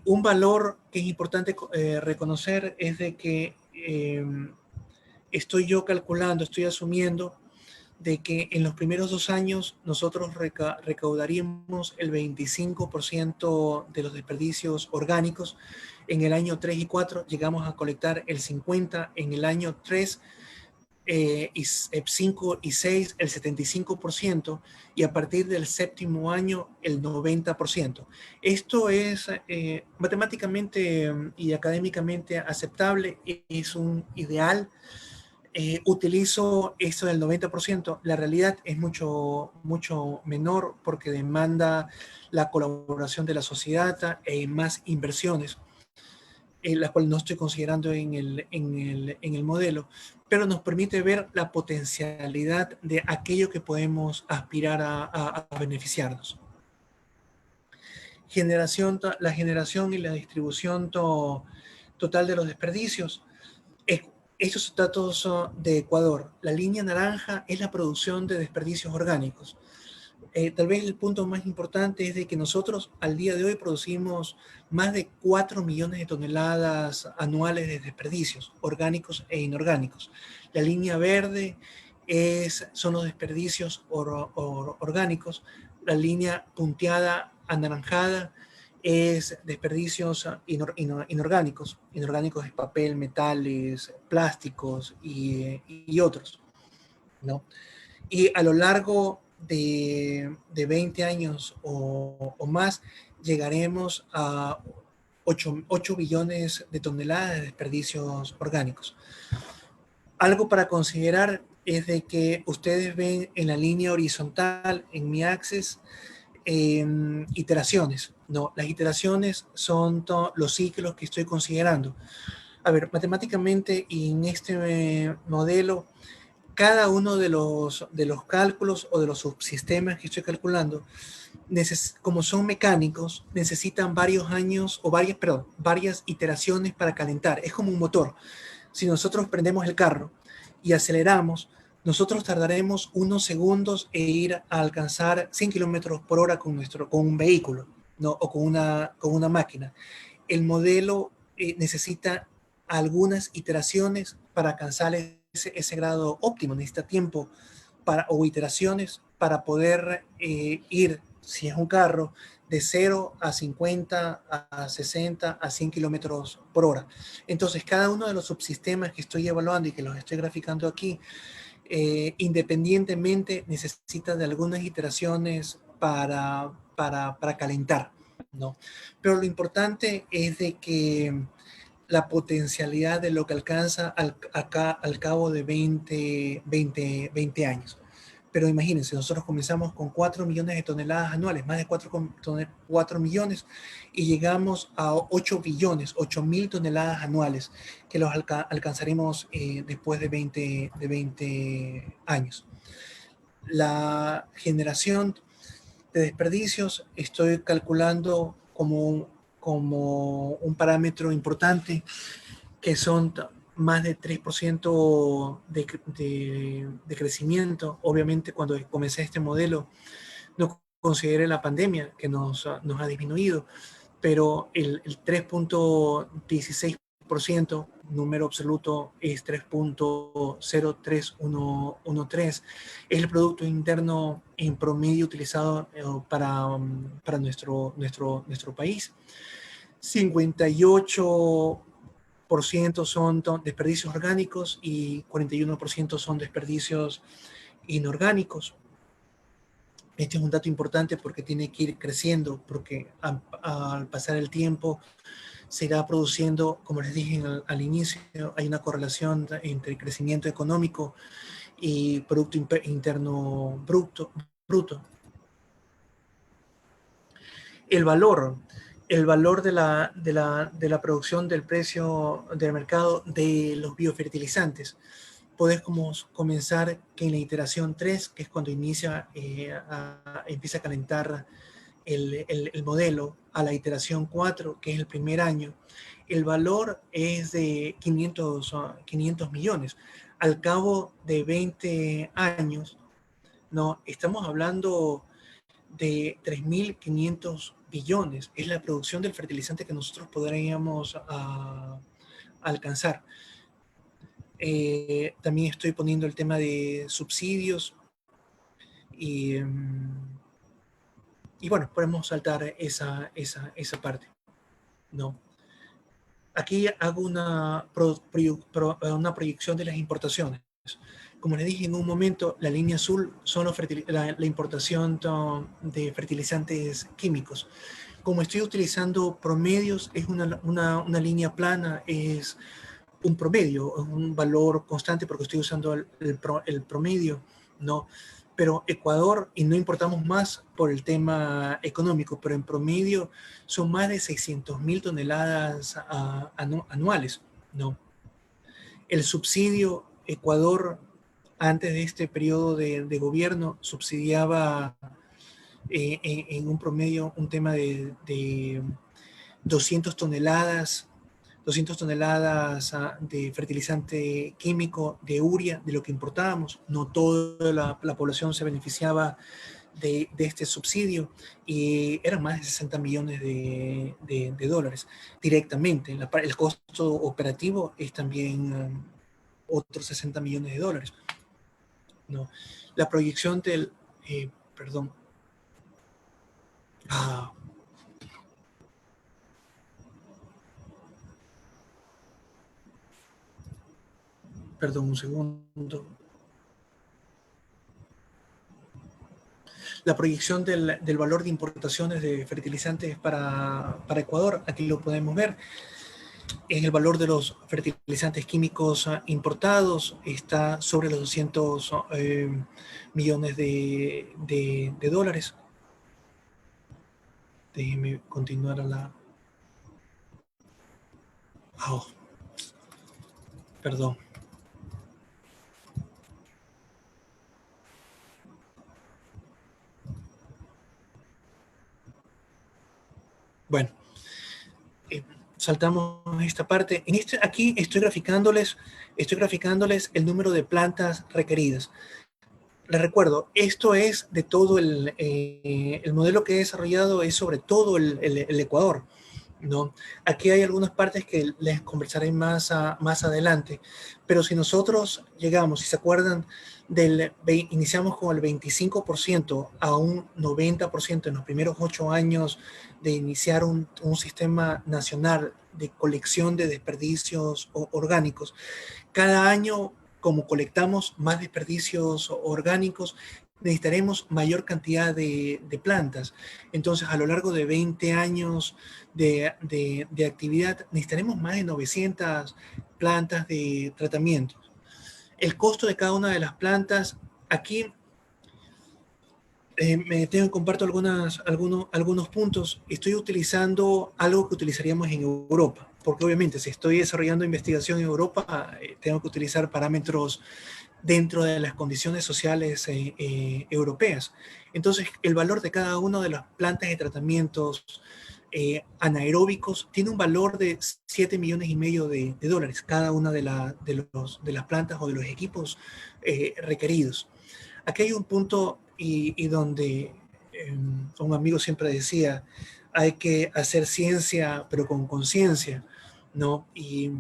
Un valor que es importante reconocer es de que estoy yo calculando, estoy asumiendo de que en los primeros 2 años nosotros recaudaríamos el 25% de los desperdicios orgánicos. En el año 3 y 4 llegamos a colectar el 50%, en el año 3, 5 y 6 el 75%, y a partir del 7º año el 90%. Esto es matemáticamente y académicamente aceptable, es un ideal. Utilizo esto del 90%, la realidad es mucho menor porque demanda la colaboración de la sociedad e más inversiones, la cual no estoy considerando en el modelo, pero nos permite ver la potencialidad de aquello que podemos aspirar a beneficiarnos. La generación y la distribución total de los desperdicios. Estos datos de Ecuador. La línea naranja es la producción de desperdicios orgánicos. Tal vez el punto más importante es de que nosotros al día de hoy producimos más de 4 millones de toneladas anuales de desperdicios orgánicos e inorgánicos. La línea verde son los desperdicios orgánicos. La línea punteada anaranjada es desperdicios inorgánicos. Inorgánicos es papel, metales, plásticos y otros, ¿no? Y a lo largo de 20 años o más, llegaremos a 8 billones de toneladas de desperdicios orgánicos. Algo para considerar es de que ustedes ven en la línea horizontal, en mi axis, iteraciones. No, las iteraciones son los ciclos que estoy considerando. A ver, matemáticamente y en este modelo, cada uno de los cálculos o de los subsistemas que estoy calculando, como son mecánicos, necesitan varios años o varias iteraciones para calentar. Es como un motor. Si nosotros prendemos el carro y aceleramos, nosotros tardaremos unos segundos en ir a alcanzar 100 kilómetros por hora con un vehículo, ¿no? O con una máquina. El modelo necesita algunas iteraciones para alcanzar ese grado óptimo. Necesita tiempo o iteraciones para poder ir, si es un carro, de 0 a 50, a 60, a 100 kilómetros por hora. Entonces, cada uno de los subsistemas que estoy evaluando y que los estoy graficando aquí, independientemente necesita de algunas iteraciones para calentar, ¿no? Pero lo importante es de que la potencialidad de lo que alcanza al cabo de 20 años. Pero imagínense, nosotros comenzamos con 4 millones de toneladas anuales, más de 4 millones, y llegamos a 8 billones, 8.000 toneladas anuales, que los alcanzaremos después de 20 años. La generación de desperdicios estoy calculando como un parámetro importante, que son más de 3% de crecimiento. Obviamente, cuando comencé este modelo, no consideré la pandemia, que nos ha disminuido, pero el 3.16%, número absoluto, es 3.03113, es el Producto Interno en promedio utilizado para nuestro país. 58% son desperdicios orgánicos y 41% son desperdicios inorgánicos. Este es un dato importante porque tiene que ir creciendo, porque al pasar el tiempo se irá produciendo, como les dije al inicio, hay una correlación entre crecimiento económico y Producto Interno Bruto. El valor de la producción del precio del mercado de los biofertilizantes. Podemos comenzar que en la iteración 3, que es cuando empieza a calentar el modelo, a la iteración 4, que es el primer año, el valor es de 500 millones. Al cabo de 20 años, ¿no? Estamos hablando de 3.500 billones. Es la producción del fertilizante que nosotros podríamos alcanzar. También estoy poniendo el tema de subsidios y, y bueno, podemos saltar esa parte, ¿no? Aquí hago una proyección de las importaciones. Como les dije en un momento, la línea azul son la importación de fertilizantes químicos. Como estoy utilizando promedios, es una línea plana, es un promedio, un valor constante porque estoy usando el promedio, ¿no? Pero Ecuador, y no importamos más por el tema económico, pero en promedio son más de 600.000 toneladas anuales, ¿no? El subsidio, Ecuador, antes de este periodo de gobierno, subsidiaba en un promedio un tema de 200 toneladas 200 toneladas de fertilizante químico, de urea, de lo que importábamos. No toda la población se beneficiaba de este subsidio y eran más de 60 millones de dólares directamente. El costo operativo es también otros 60 millones de dólares. ¿No? La proyección del... perdón. Perdón, un segundo. La proyección del valor de importaciones de fertilizantes para Ecuador, aquí lo podemos ver. En el valor de los fertilizantes químicos importados está sobre los 200 millones de dólares. Déjenme continuar a la... Oh, perdón. Bueno, saltamos esta parte. Aquí estoy graficándoles el número de plantas requeridas. Les recuerdo, esto es de todo el modelo que he desarrollado es sobre todo el Ecuador, ¿no? Aquí hay algunas partes que les conversaré más adelante, pero si nosotros llegamos, si se acuerdan, iniciamos con el 25% a un 90% en los primeros 8 años de iniciar un sistema nacional de colección de desperdicios orgánicos. Cada año, como colectamos más desperdicios orgánicos, necesitaremos mayor cantidad de plantas. Entonces, a lo largo de 20 años de actividad, necesitaremos más de 900 plantas de tratamiento. El costo de cada una de las plantas, aquí comparto algunos puntos. Estoy utilizando algo que utilizaríamos en Europa, porque obviamente si estoy desarrollando investigación en Europa, tengo que utilizar parámetros dentro de las condiciones sociales europeas. Entonces, el valor de cada una de las plantas de tratamientos anaeróbicos tiene un valor de 7 millones y medio de dólares, cada una de las plantas o de los equipos requeridos. Aquí hay un punto y donde un amigo siempre decía, hay que hacer ciencia, pero con conciencia, ¿no? Y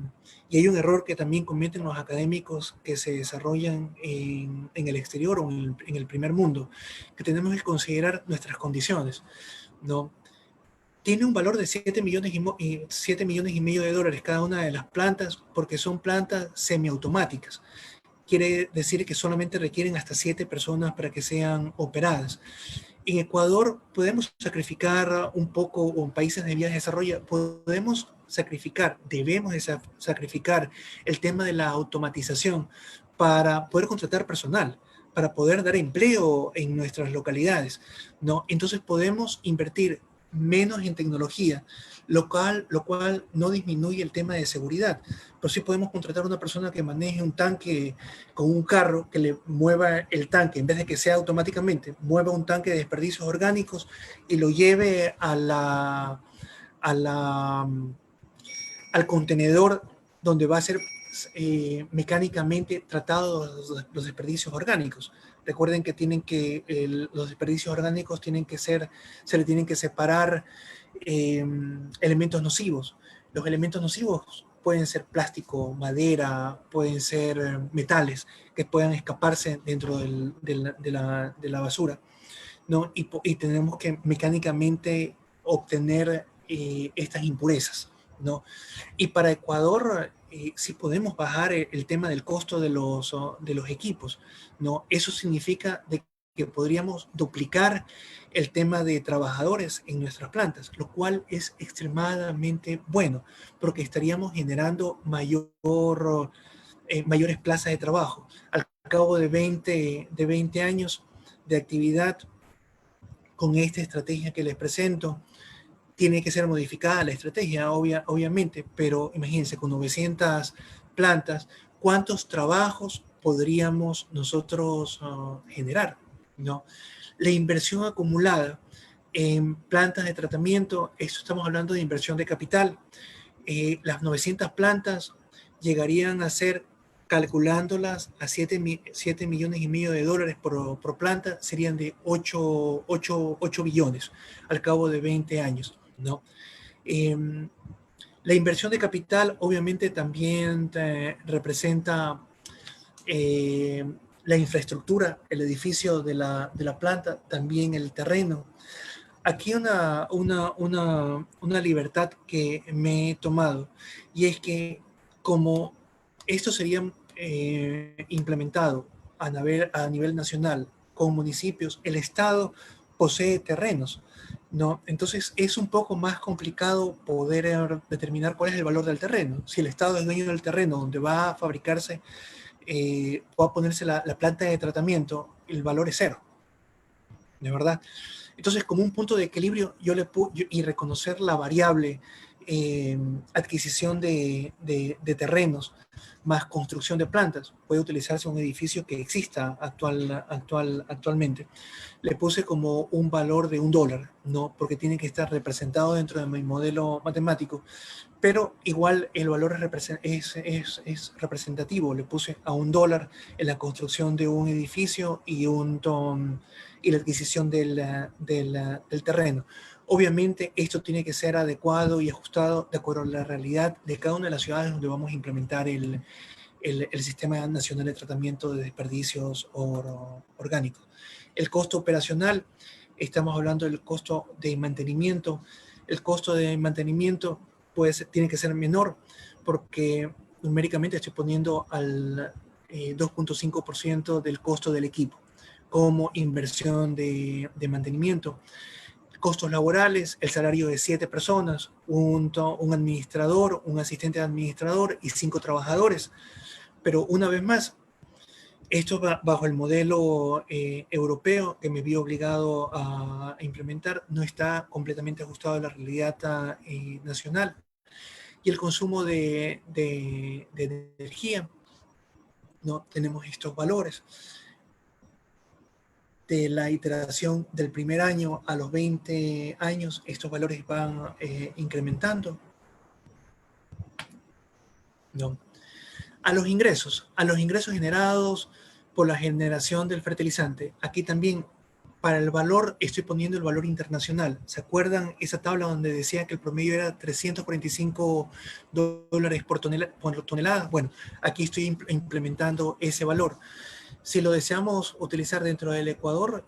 hay un error que también cometen los académicos que se desarrollan en el exterior o en el primer mundo, que tenemos que considerar nuestras condiciones, ¿no? Tiene un valor de 7 millones y medio de dólares cada una de las plantas porque son plantas semiautomáticas. Quiere decir que solamente requieren hasta 7 personas para que sean operadas. En Ecuador podemos sacrificar un poco, o en países de vías de desarrollo, podemos sacrificar, debemos de sacrificar el tema de la automatización para poder contratar personal, para poder dar empleo en nuestras localidades, ¿no? Entonces podemos invertir menos en tecnología, lo cual no disminuye el tema de seguridad, pero sí podemos contratar a una persona que maneje un tanque con un carro, que le mueva el tanque, en vez de que sea automáticamente, mueva un tanque de desperdicios orgánicos y lo lleve al contenedor donde va a ser mecánicamente tratados los desperdicios orgánicos. Recuerden que los desperdicios orgánicos se le tienen que separar elementos nocivos. Los elementos nocivos pueden ser plástico, madera, pueden ser metales que puedan escaparse dentro de la basura, ¿no? Y tenemos que mecánicamente obtener estas impurezas, ¿no? Y para Ecuador, sí podemos bajar el tema del costo de los equipos, ¿no? Eso significa de que podríamos duplicar el tema de trabajadores en nuestras plantas, lo cual es extremadamente bueno, porque estaríamos generando mayores plazas de trabajo. Al cabo de 20 años de actividad, con esta estrategia que les presento, tiene que ser modificada la estrategia, obviamente, pero imagínense, con 900 plantas, ¿cuántos trabajos podríamos nosotros generar? ¿No? La inversión acumulada en plantas de tratamiento, esto estamos hablando de inversión de capital, las 900 plantas llegarían a ser, calculándolas a 7 millones y medio de dólares por planta, serían de 8 billones al cabo de 20 años, ¿no? La inversión de capital obviamente también representa la infraestructura, el edificio de la planta, también el terreno. Aquí una libertad que me he tomado, y es que como esto sería implementado a nivel nacional con municipios, el Estado posee terrenos, ¿no? Entonces es un poco más complicado poder determinar cuál es el valor del terreno. Si el Estado es dueño del terreno donde va a fabricarse, va a ponerse la planta de tratamiento, el valor es cero, ¿de verdad? Entonces, como un punto de equilibrio, y reconocer la variable adquisición de terrenos más construcción de plantas, puede utilizarse un edificio que exista actualmente. Le puse como un valor de $1, ¿no? Porque tiene que estar representado dentro de mi modelo matemático, pero igual el valor es representativo. Le puse a $1 en la construcción de un edificio y la adquisición del terreno. Obviamente esto tiene que ser adecuado y ajustado de acuerdo a la realidad de cada una de las ciudades donde vamos a implementar el Sistema Nacional de Tratamiento de Desperdicios Orgánicos. El costo operacional, estamos hablando del costo de mantenimiento. El costo de mantenimiento tiene que ser menor porque numéricamente estoy poniendo al 2.5% del costo del equipo como inversión de mantenimiento. Costos laborales, el salario de 7 personas, un administrador, un asistente de administrador y 5 trabajadores. Pero una vez más, esto va bajo el modelo europeo que me vi obligado a implementar, no está completamente ajustado a la realidad nacional. Y el consumo de energía, no tenemos estos valores. De la iteración del primer año a los 20 años, estos valores van incrementando, ¿no? A los ingresos generados por la generación del fertilizante. Aquí también, para el valor, estoy poniendo el valor internacional. ¿Se acuerdan esa tabla donde decía que el promedio era $345 por tonelada? Bueno, aquí estoy implementando ese valor. Si lo deseamos utilizar dentro del Ecuador,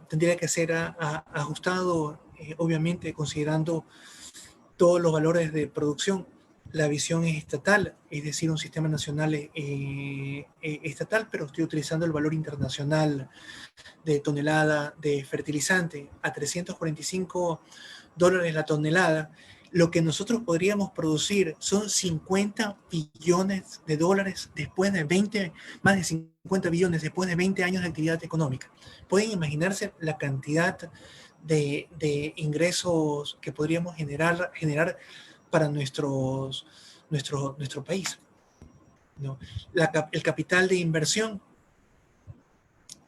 tendría que ser ajustado, obviamente, considerando todos los valores de producción. La visión es estatal, es decir, un sistema nacional estatal, pero estoy utilizando el valor internacional de tonelada de fertilizante a $345 la tonelada. Lo que nosotros podríamos producir son 50 billones de dólares después de más de 50 billones después de 20 años de actividad económica. Pueden imaginarse la cantidad de ingresos que podríamos generar para nuestro país, ¿no? El capital de inversión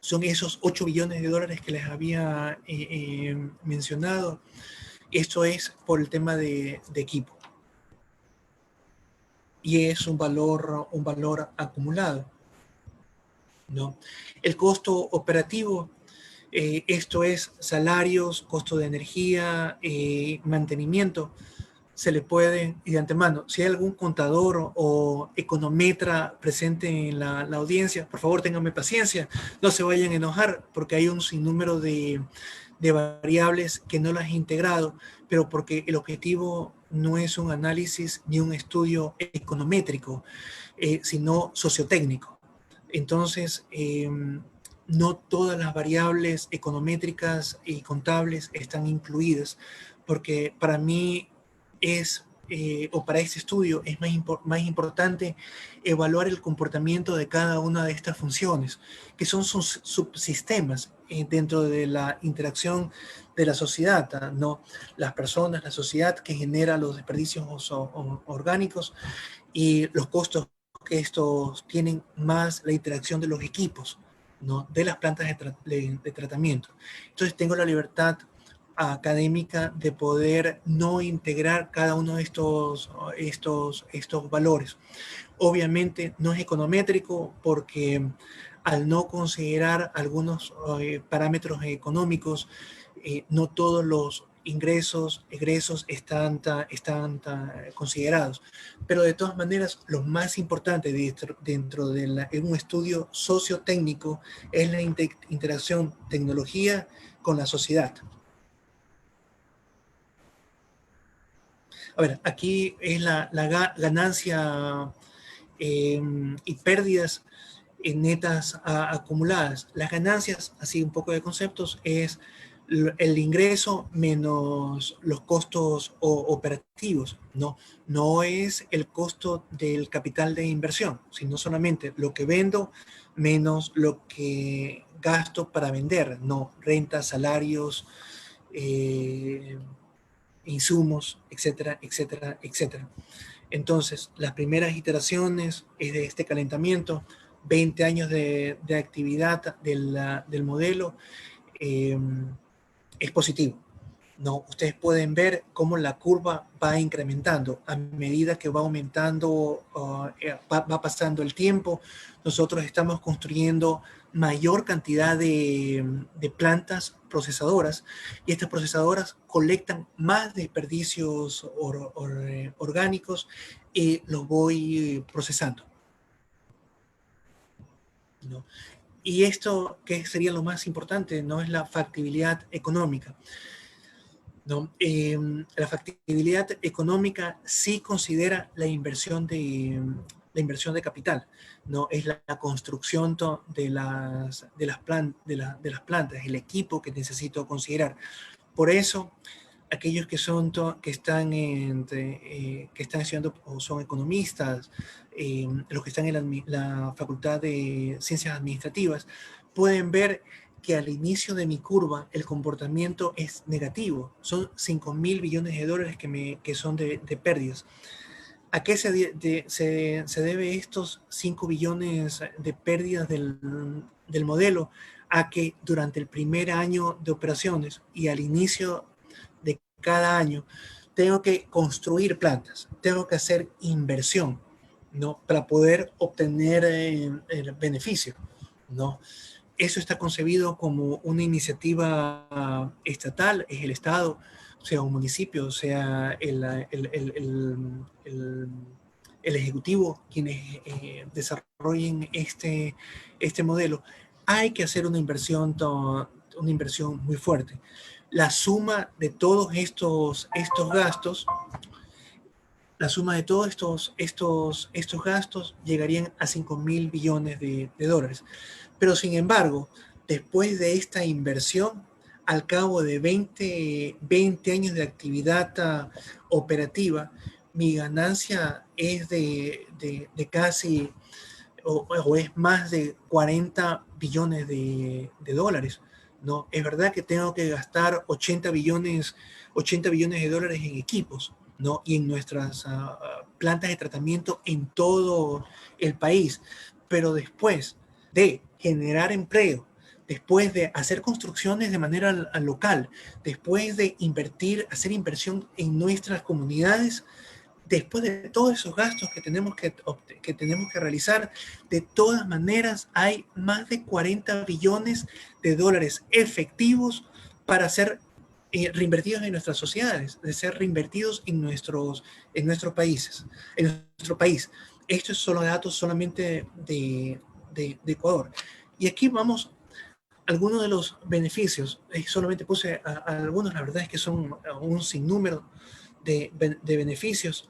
son esos 8 billones de dólares que les había mencionado. Esto es por el tema de equipo. Y es un valor acumulado, ¿no? El costo operativo, esto es salarios, costo de energía, mantenimiento, se le puede, y de antemano, si hay algún contador o econometra presente en la audiencia, por favor ténganme paciencia, no se vayan a enojar porque hay un sinnúmero de variables que no las he integrado, pero porque el objetivo no es un análisis ni un estudio econométrico, sino sociotécnico. Entonces, no todas las variables econométricas y contables están incluidas, porque para mí o para este estudio es más importante evaluar el comportamiento de cada una de estas funciones, que son sus subsistemas dentro de la interacción de la sociedad, ¿no? Las personas, la sociedad que genera los desperdicios orgánicos y los costos que estos tienen, más la interacción de los equipos, ¿no? De las plantas de tratamiento. Entonces tengo la libertad académica de poder no integrar cada uno de estos valores. Obviamente no es econométrico porque al no considerar algunos parámetros económicos, no todos los ingresos, egresos están considerados. Pero de todas maneras, lo más importante dentro de un estudio sociotécnico es la interacción tecnología con la sociedad. A ver, aquí es la ganancia y pérdidas netas acumuladas. Las ganancias, así un poco de conceptos, es el ingreso menos los costos operativos, ¿no? No es el costo del capital de inversión, sino solamente lo que vendo menos lo que gasto para vender, ¿no? Rentas, salarios, insumos, etcétera, etcétera, etcétera. Entonces, las primeras iteraciones es de este calentamiento, 20 años de actividad del modelo, es positivo, ¿no? Ustedes pueden ver cómo la curva va incrementando a medida que va aumentando, va pasando el tiempo. Nosotros estamos construyendo mayor cantidad de plantas procesadoras y estas procesadoras colectan más desperdicios orgánicos y los voy procesando, ¿no? Y esto, que sería lo más importante, no es la factibilidad económica, ¿no? La factibilidad económica sí considera la inversión de capital, ¿no? Es la construcción de las plantas, el equipo que necesito considerar. Por eso, aquellos que están estudiando o son economistas, los que están en la Facultad de Ciencias Administrativas, pueden ver que al inicio de mi curva el comportamiento es negativo. Son 5.000 billones de dólares que son de pérdidas. ¿A qué se debe estos 5 billones de pérdidas del modelo? A que durante el primer año de operaciones y al inicio de cada año tengo que construir plantas, tengo que hacer inversión, ¿no? Para poder obtener el beneficio, ¿no? Eso está concebido como una iniciativa estatal, es el Estado, sea un municipio, sea el Ejecutivo, quienes desarrollen este modelo. Hay que hacer una inversión muy fuerte. La suma de todos estos gastos, estos gastos llegarían a 5.000 billones de dólares. Pero sin embargo, después de esta inversión, al cabo de 20 años de actividad operativa, mi ganancia es de casi, o es más de 40 billones de dólares, ¿no? Es verdad que tengo que gastar 80 billones de dólares en equipos, ¿no? Y en nuestras plantas de tratamiento en todo el país. Pero después de generar empleo, después de hacer construcciones de manera local, después de hacer inversión en nuestras comunidades, después de todos esos gastos que tenemos que realizar, de todas maneras hay más de 40 billones de dólares efectivos para hacer reinvertidos en nuestras sociedades, de ser reinvertidos en nuestros países, en nuestro país. Estos son los datos solamente de Ecuador. Y aquí vamos, algunos de los beneficios, solamente puse a algunos, la verdad es que son un sinnúmero de beneficios.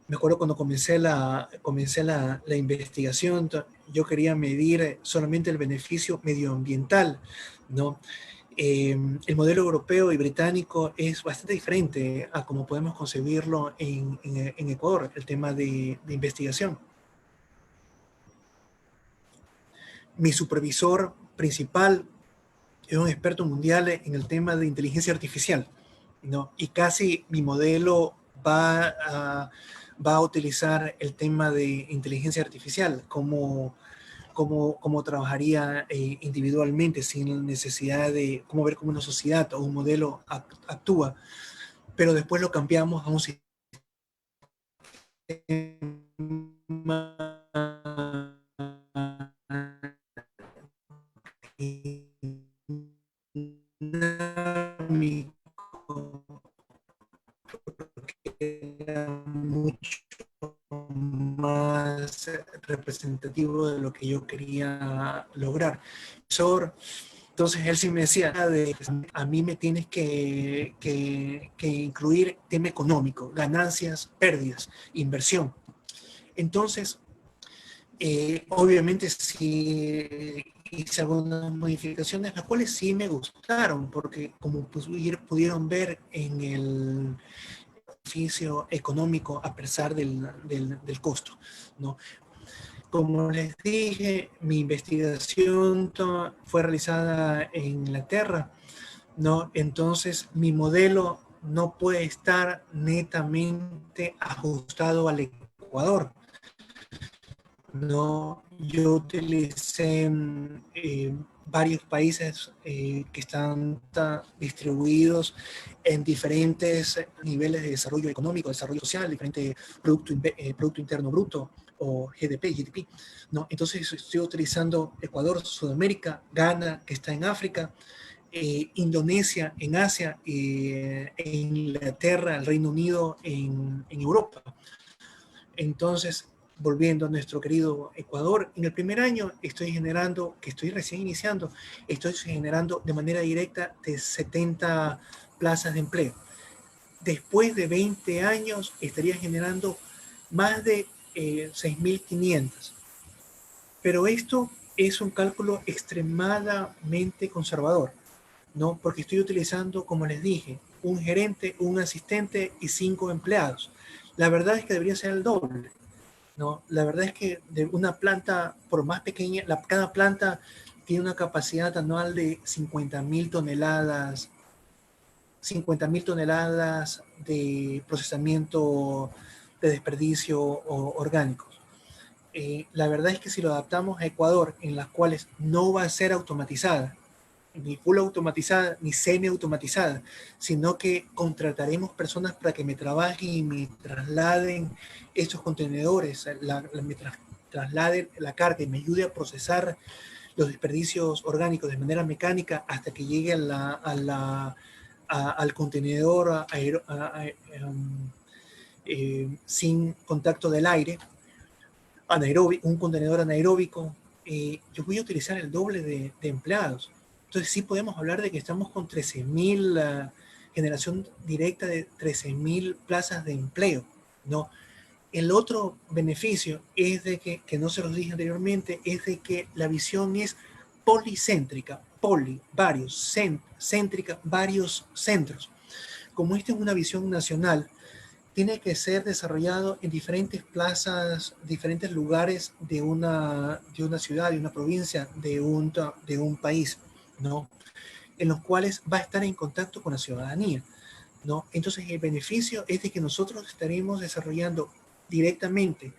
Me acuerdo cuando comencé la investigación, yo quería medir solamente el beneficio medioambiental, ¿no? El modelo europeo y británico es bastante diferente a como podemos concebirlo en Ecuador, el tema de investigación. Mi supervisor principal es un experto mundial en el tema de inteligencia artificial, ¿no? Y casi mi modelo va a utilizar el tema de inteligencia artificial, cómo trabajaría individualmente sin necesidad de cómo ver cómo una sociedad o un modelo actúa, pero después lo cambiamos a un sistema mucho más representativo de lo que yo quería lograr. Entonces él sí me decía, a mí me tienes que incluir tema económico, ganancias, pérdidas, inversión. Entonces, obviamente sí hice algunas modificaciones, las cuales sí me gustaron, porque como pudieron ver en el beneficio económico a pesar del costo, ¿no? Como les dije, mi investigación fue realizada en Inglaterra, ¿no? Entonces, mi modelo no puede estar netamente ajustado al Ecuador. No, yo utilicé varios países que están distribuidos en diferentes niveles de desarrollo económico, desarrollo social, diferente Producto Interno Bruto o GDP, ¿no? Entonces estoy utilizando Ecuador, Sudamérica, Ghana, que está en África, Indonesia en Asia, Inglaterra, el Reino Unido en Europa. Entonces, volviendo a nuestro querido Ecuador, en el primer año estoy generando, que estoy recién iniciando, estoy generando de manera directa de 70 plazas de empleo. Después de 20 años estaría generando más de 6.500. Pero esto es un cálculo extremadamente conservador, ¿no? Porque estoy utilizando, como les dije, un gerente, un asistente y 5 empleados. La verdad es que debería ser el doble, ¿no? La verdad es que de una planta, por más pequeña, cada planta tiene una capacidad anual de 50.000 toneladas, 50.000 toneladas de procesamiento de desperdicio orgánicos. La verdad es que si lo adaptamos a Ecuador, en las cuales no va a ser automatizada, ni full automatizada, ni semi automatizada, sino que contrataremos personas para que me trabajen y me trasladen estos contenedores, me trasladen la carga y me ayude a procesar los desperdicios orgánicos de manera mecánica hasta que llegue al contenedor sin contacto del aire, un contenedor anaeróbico. Yo voy a utilizar el doble de empleados. Entonces sí podemos hablar de que estamos con 13.000, generación directa de 13.000 plazas de empleo, ¿no? El otro beneficio es de que no se los dije anteriormente, es de que la visión es policéntrica, varios, céntrica, varios centros. Como esta es una visión nacional, tiene que ser desarrollado en diferentes plazas, diferentes lugares de una ciudad, de una provincia, de un país, ¿no? En los cuales va a estar en contacto con la ciudadanía, ¿no? Entonces el beneficio es de que nosotros estaremos desarrollando directamente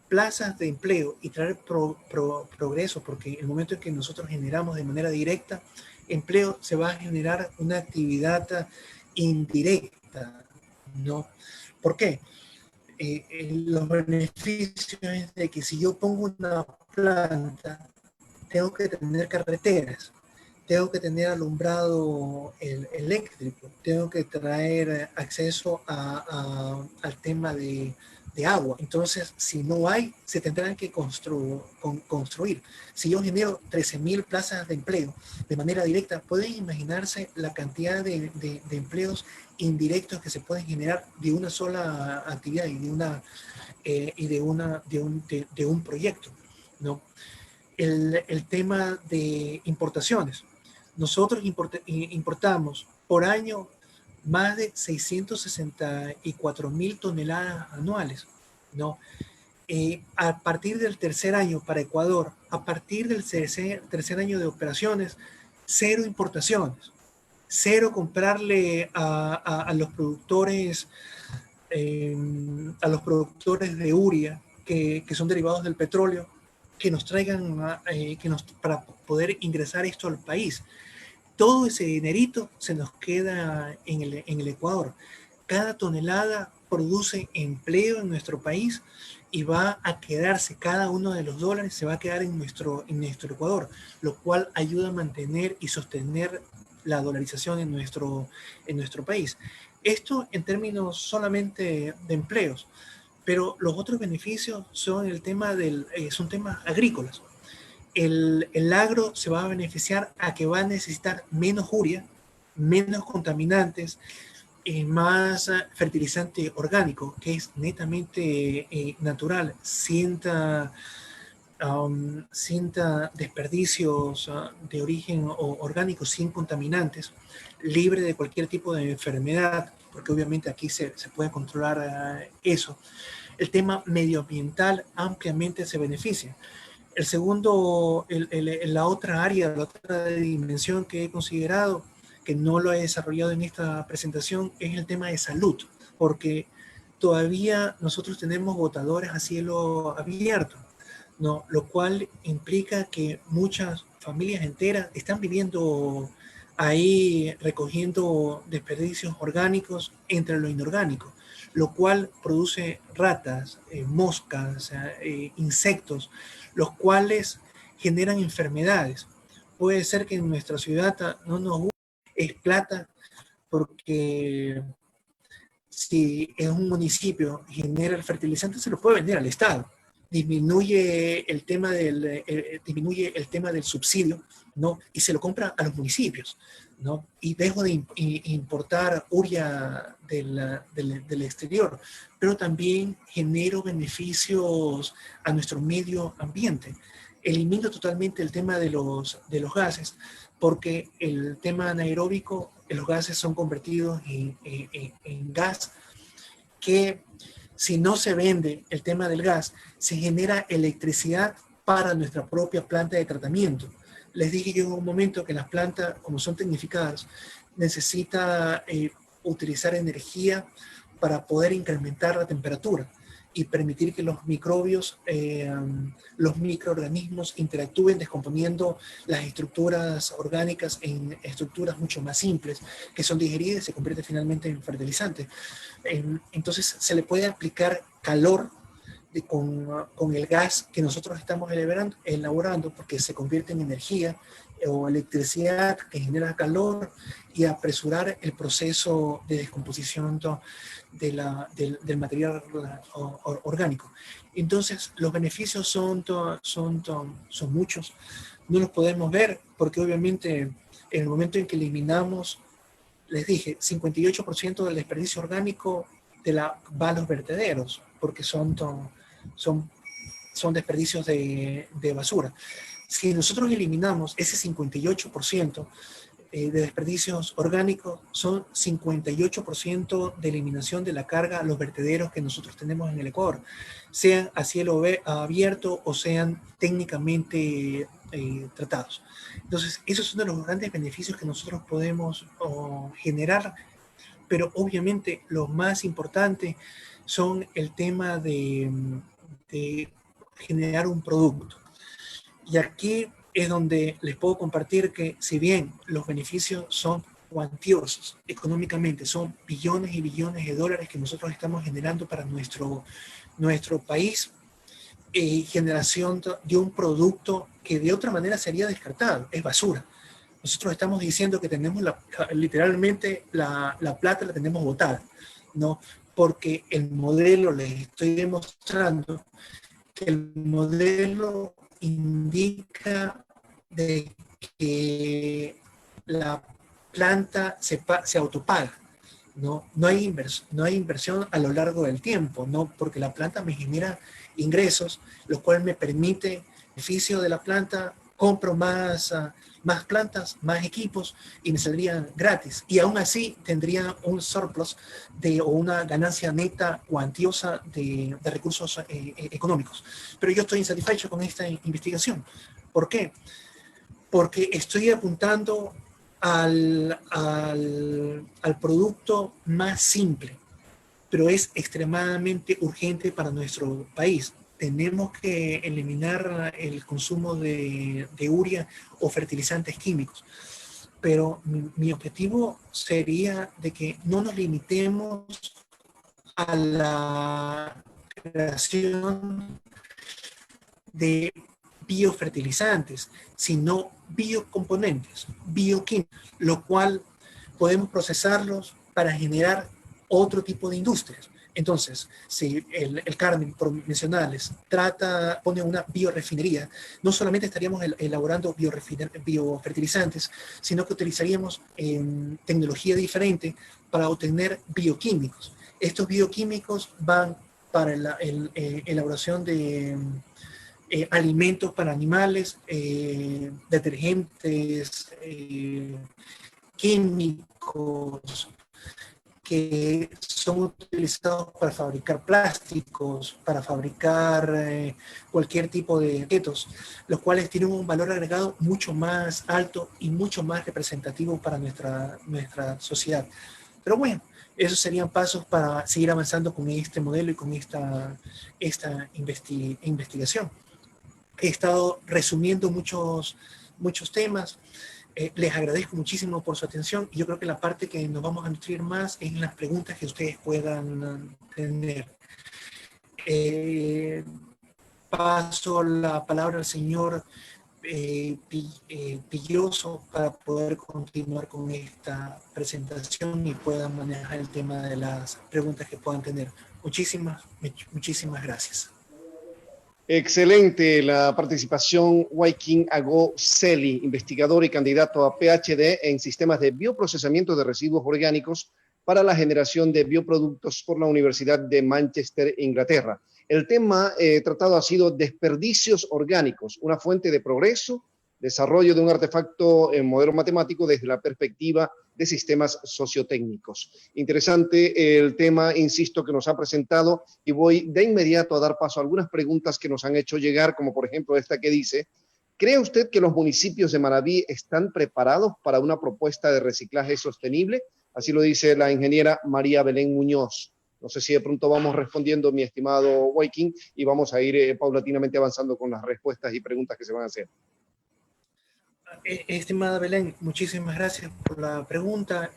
plazas de empleo y traer progreso, porque en el momento en que nosotros generamos de manera directa empleo, se va a generar una actividad indirecta, ¿no? ¿Por qué? Los beneficios es de que si yo pongo una planta, tengo que tener carreteras. tengo que tener alumbrado eléctrico, tengo que traer acceso al tema de agua. Entonces, si no hay, se tendrán que construir. Si yo genero 13.000 plazas de empleo de manera directa, pueden imaginarse la cantidad de empleos indirectos que se pueden generar de una sola actividad y de un proyecto, ¿no? El tema de importaciones. Nosotros importamos por año más de 664.000 toneladas anuales, ¿no? A partir del tercer año para Ecuador, a partir del tercer año de operaciones, cero importaciones, cero comprarle a los productores de urea que son derivados del petróleo, que nos traigan para poder ingresar esto al país. Todo ese dinerito se nos queda en el Ecuador. Cada tonelada produce empleo en nuestro país y va a quedarse, cada uno de los dólares se va a quedar en nuestro Ecuador, lo cual ayuda a mantener y sostener la dolarización en nuestro país. Esto en términos solamente de empleos, pero los otros beneficios son son temas agrícolas. El agro se va a beneficiar a que va a necesitar menos urea, menos contaminantes, más fertilizante orgánico, que es netamente natural, sin desperdicios de origen orgánico, sin contaminantes, libre de cualquier tipo de enfermedad, porque obviamente aquí se puede controlar eso. El tema medioambiental ampliamente se beneficia. El segundo, la otra dimensión que he considerado, que no lo he desarrollado en esta presentación, es el tema de salud, porque todavía nosotros tenemos botadores a cielo abierto, ¿no? Lo cual implica que muchas familias enteras están viviendo ahí recogiendo desperdicios orgánicos entre lo inorgánico, lo cual produce ratas, moscas, insectos, los cuales generan enfermedades. Puede ser que en nuestra ciudad no nos guste, es plata, porque si en un municipio genera el fertilizante, se lo puede vender al Estado. Disminuye el tema del subsidio, ¿no? Y se lo compra a los municipios, ¿no? Y dejo de importar urea del exterior, pero también genero beneficios a nuestro medio ambiente. Elimino totalmente el tema de los gases, porque el tema anaeróbico, los gases son convertidos en gas que, si no se vende el tema del gas, se genera electricidad para nuestra propia planta de tratamiento. Les dije yo en un momento que las plantas, como son tecnificadas, necesita utilizar energía para poder incrementar la temperatura y permitir que los microbios, los microorganismos interactúen descomponiendo las estructuras orgánicas en estructuras mucho más simples, que son digeridas y se convierten finalmente en fertilizantes. Entonces se le puede aplicar calor con el gas que nosotros estamos elaborando, porque se convierte en energía o electricidad que genera calor, y apresurar el proceso de descomposición del material orgánico. Entonces, los beneficios son muchos. No los podemos ver porque obviamente en el momento en que eliminamos, les dije, 58% del desperdicio orgánico va a los vertederos, porque son desperdicios de basura. Si nosotros eliminamos ese 58% de desperdicios orgánicos, son 58% de eliminación de la carga a los vertederos que nosotros tenemos en el Ecuador, sean a cielo abierto o sean técnicamente tratados. Entonces, esos son de los grandes beneficios que nosotros podemos generar, pero obviamente lo más importante son el tema de generar un producto. Y aquí es donde les puedo compartir que, si bien los beneficios son cuantiosos económicamente, son billones y billones de dólares que nosotros estamos generando para nuestro país, generación de un producto que de otra manera sería descartado, es basura. nosotros estamos diciendo que tenemos literalmente la plata la tenemos botada, ¿no? Porque el modelo, les estoy demostrando que el modelo indica de que la planta se autopaga, ¿no? No hay inversión a lo largo del tiempo, ¿no? Porque la planta me genera ingresos, lo cual me permite beneficio de la planta, compro más plantas, más equipos y me saldrían gratis. Y aún así tendría un surplus o una ganancia neta cuantiosa de recursos económicos. Pero yo estoy insatisfecho con esta investigación. ¿Por qué? Porque estoy apuntando al producto más simple, pero es extremadamente urgente para nuestro país. Tenemos que eliminar el consumo de urea o fertilizantes químicos. Pero mi objetivo sería de que no nos limitemos a la creación de biofertilizantes, sino biocomponentes, bioquímicos, lo cual podemos procesarlos para generar otro tipo de industrias. Entonces, si el Carmen, por mencionarles, pone una biorefinería, no solamente estaríamos elaborando biofertilizantes, sino que utilizaríamos tecnología diferente para obtener bioquímicos. Estos bioquímicos van para la elaboración de alimentos para animales, detergentes, químicos, que son utilizados para fabricar plásticos, para fabricar cualquier tipo de objetos, los cuales tienen un valor agregado mucho más alto y mucho más representativo para nuestra sociedad. Pero bueno, esos serían pasos para seguir avanzando con este modelo y con esta investigación. He estado resumiendo muchos temas. Les agradezco muchísimo por su atención y yo creo que la parte que nos vamos a nutrir más es en las preguntas que ustedes puedan tener. Paso la palabra al señor Pilloso para poder continuar con esta presentación y puedan manejar el tema de las preguntas que puedan tener. Muchísimas gracias. Excelente la participación. Joaquín Agó Celi, investigador y candidato a PhD en sistemas de bioprocesamiento de residuos orgánicos para la generación de bioproductos por la Universidad de Manchester, Inglaterra. El tema tratado ha sido desperdicios orgánicos, una fuente de progreso, desarrollo de un artefacto en modelo matemático desde la perspectiva de sistemas sociotécnicos. Interesante el tema, insisto, que nos ha presentado y voy de inmediato a dar paso a algunas preguntas que nos han hecho llegar, como por ejemplo esta que dice: ¿cree usted que los municipios de Manabí están preparados para una propuesta de reciclaje sostenible? Así lo dice la ingeniera María Belén Muñoz. No sé si de pronto vamos respondiendo, mi estimado Joaquín, y vamos a ir paulatinamente avanzando con las respuestas y preguntas que se van a hacer. Estimada Belén, muchísimas gracias por la pregunta.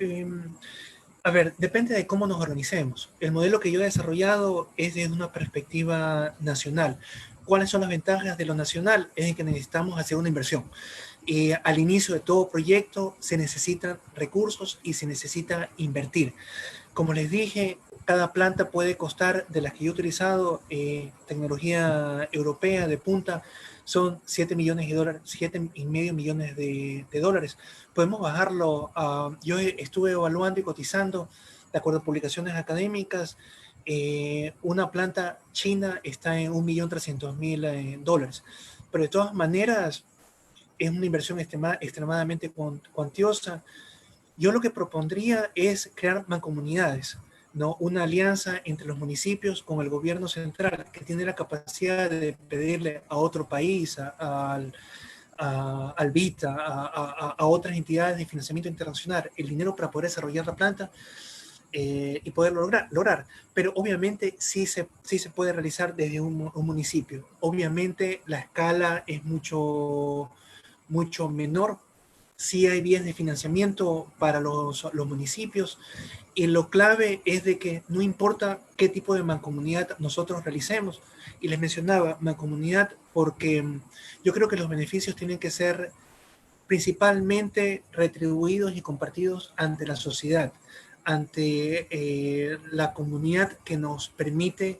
A ver, depende de cómo nos organicemos. El modelo que yo he desarrollado es desde una perspectiva nacional. ¿Cuáles son las ventajas de lo nacional? Es que necesitamos hacer una inversión. Al inicio de todo proyecto se necesitan recursos y se necesita invertir. Como les dije, cada planta puede costar, de las que yo he utilizado, tecnología europea de punta, son $7 millones, $7,5 millones de dólares. Podemos bajarlo a, yo estuve evaluando y cotizando, de acuerdo a publicaciones académicas, una planta china está en $1.300.000 dólares. Pero de todas maneras, es una inversión extremadamente cuantiosa. Yo lo que propondría es crear mancomunidades, ¿no? Una alianza entre los municipios con el gobierno central que tiene la capacidad de pedirle a otro país, al BITA, a otras entidades de financiamiento internacional el dinero para poder desarrollar la planta y poder lograr. Pero obviamente sí se puede realizar desde un municipio. Obviamente la escala es mucho menor. Sí hay vías de financiamiento para los municipios y lo clave es de que no importa qué tipo de mancomunidad nosotros realicemos. Y les mencionaba mancomunidad porque yo creo que los beneficios tienen que ser principalmente retribuidos y compartidos ante la sociedad, ante la comunidad que nos permite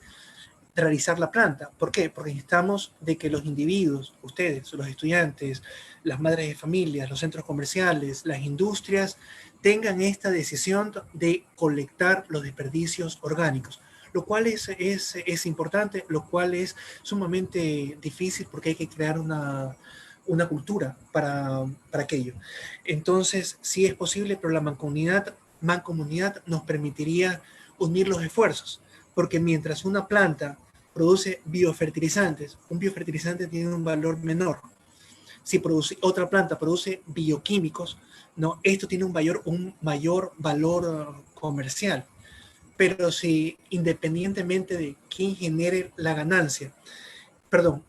realizar la planta. ¿Por qué? Porque necesitamos de que los individuos, ustedes, los estudiantes, las madres de familias, los centros comerciales, las industrias, tengan esta decisión de colectar los desperdicios orgánicos, lo cual es importante, lo cual es sumamente difícil porque hay que crear una cultura para aquello. Entonces, sí es posible, pero la mancomunidad nos permitiría unir los esfuerzos, porque mientras una planta produce biofertilizantes, un biofertilizante tiene un valor menor. Si otra planta produce bioquímicos, no, esto tiene un mayor valor comercial. Pero si independientemente de quién genere la ganancia,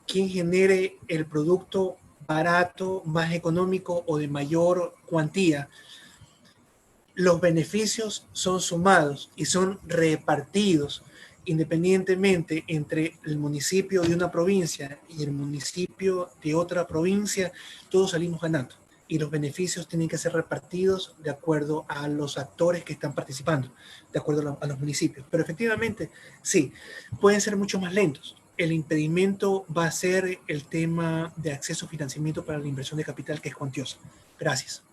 quién genere el producto barato, más económico o de mayor cuantía, los beneficios son sumados y son repartidos independientemente entre el municipio de una provincia y el municipio de otra provincia, todos salimos ganando. Y los beneficios tienen que ser repartidos de acuerdo a los actores que están participando, de acuerdo a los municipios. Pero efectivamente, sí, pueden ser mucho más lentos. El impedimento va a ser el tema de acceso a financiamiento para la inversión de capital, que es cuantiosa. Gracias.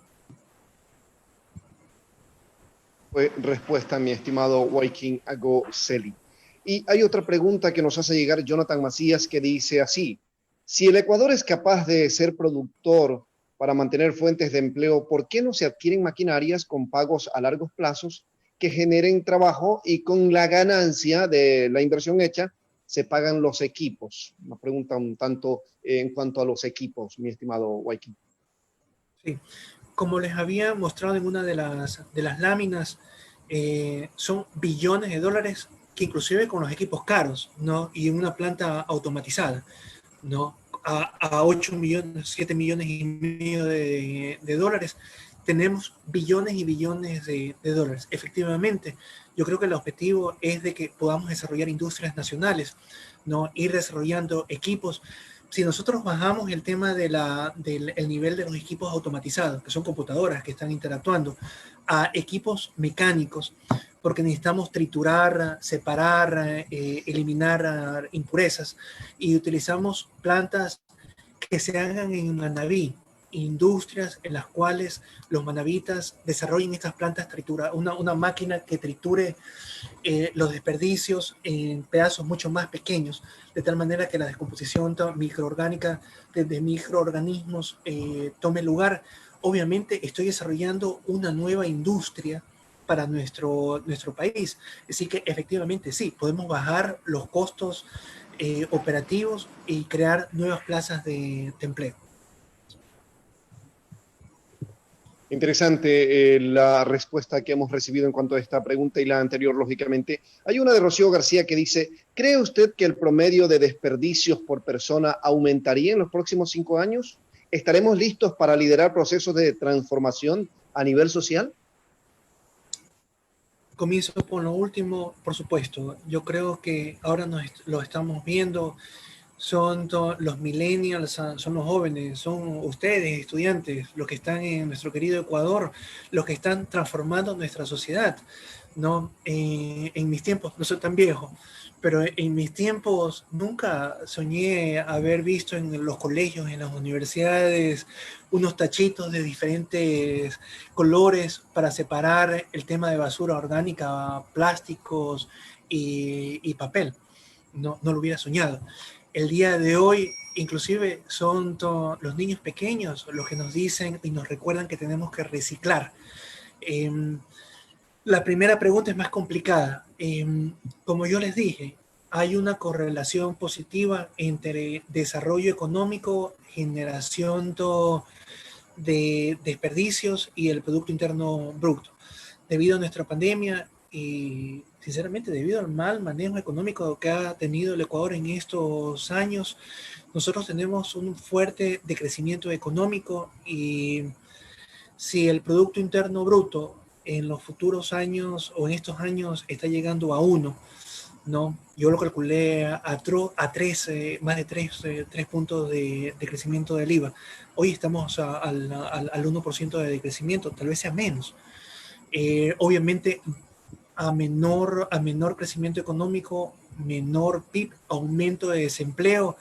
Fue respuesta, mi estimado Joaquín Agoceli. Y hay otra pregunta que nos hace llegar Jonathan Macías, que dice así: si el Ecuador es capaz de ser productor para mantener fuentes de empleo, ¿por qué no se adquieren maquinarias con pagos a largos plazos que generen trabajo y con la ganancia de la inversión hecha se pagan los equipos? Una pregunta un tanto en cuanto a los equipos, mi estimado Joaquín. Sí, como les había mostrado en una de las láminas, son billones de dólares que inclusive con los equipos caros, ¿no? Y en una planta automatizada, ¿no? A 8 millones, 7 millones y medio de dólares, tenemos billones y billones de dólares. Efectivamente, yo creo que el objetivo es de que podamos desarrollar industrias nacionales, ¿no? Ir desarrollando equipos. Si nosotros bajamos el tema del nivel de los equipos automatizados, que son computadoras que están interactuando, a equipos mecánicos, porque necesitamos triturar, separar, eliminar impurezas, y utilizamos plantas que se hagan en Manabí, industrias en las cuales los manabitas desarrollen estas plantas una máquina que triture los desperdicios en pedazos mucho más pequeños, de tal manera que la descomposición microorgánica de microorganismos tome lugar. Obviamente estoy desarrollando una nueva industria para nuestro país. Así que efectivamente sí, podemos bajar los costos operativos y crear nuevas plazas de empleo. Interesante la respuesta que hemos recibido en cuanto a esta pregunta y la anterior, lógicamente. Hay una de Rocío García que dice: ¿cree usted que el promedio de desperdicios por persona aumentaría en los próximos 5 años? ¿Estaremos listos para liderar procesos de transformación a nivel social? Comienzo por lo último, por supuesto. Yo creo que ahora lo estamos viendo. Son los millennials, son los jóvenes, son ustedes, estudiantes, los que están en nuestro querido Ecuador, los que están transformando nuestra sociedad, ¿no? En mis tiempos, no soy tan viejo, pero en mis tiempos nunca soñé haber visto en los colegios, en las universidades, unos tachitos de diferentes colores para separar el tema de basura orgánica, plásticos y papel. No lo hubiera soñado. El día de hoy, inclusive, son los niños pequeños los que nos dicen y nos recuerdan que tenemos que reciclar. La primera pregunta es más complicada. Como yo les dije, hay una correlación positiva entre desarrollo económico, generación de desperdicios y el Producto Interno Bruto. Debido a nuestra pandemia y sinceramente debido al mal manejo económico que ha tenido el Ecuador en estos años, nosotros tenemos un fuerte decrecimiento económico, y si el Producto Interno Bruto en los futuros años o en estos años está llegando a 1, ¿no? Yo lo calculé a 3, más de 3 puntos de crecimiento del IVA. Hoy estamos al 1% de decrecimiento, tal vez sea menos. Obviamente, a menor crecimiento económico, menor PIB, aumento de desempleo,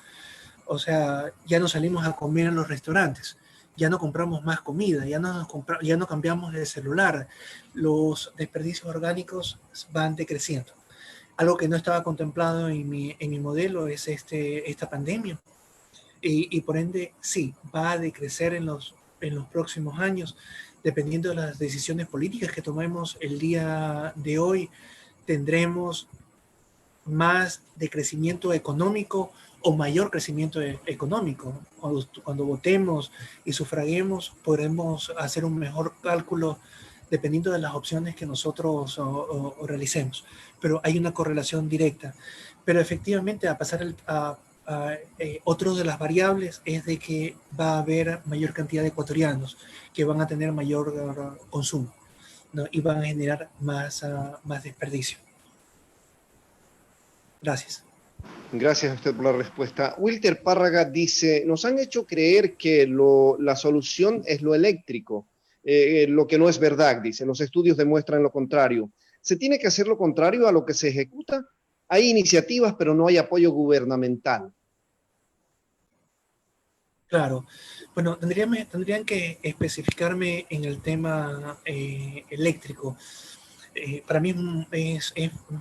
o sea, ya no salimos a comer en los restaurantes, ya no compramos más comida, ya no cambiamos de celular, los desperdicios orgánicos van decreciendo. Algo que no estaba contemplado en mi modelo es esta pandemia. Y por ende, sí, va a decrecer en los próximos años, dependiendo de las decisiones políticas que tomemos el día de hoy. Tendremos más de crecimiento económico o mayor crecimiento económico. Cuando votemos y sufraguemos, podremos hacer un mejor cálculo dependiendo de las opciones que nosotros realicemos. Pero hay una correlación directa. Pero efectivamente, a pasar otro de las variables es de que va a haber mayor cantidad de ecuatorianos que van a tener mayor consumo, ¿no? Y van a generar más desperdicio. Gracias. Gracias a usted por la respuesta. Wilter Párraga dice, nos han hecho creer que la solución es lo eléctrico, lo que no es verdad, dice. Los estudios demuestran lo contrario. ¿Se tiene que hacer lo contrario a lo que se ejecuta? Hay iniciativas, pero no hay apoyo gubernamental. Claro. Bueno, tendrían que especificarme en el tema eléctrico. Para mí es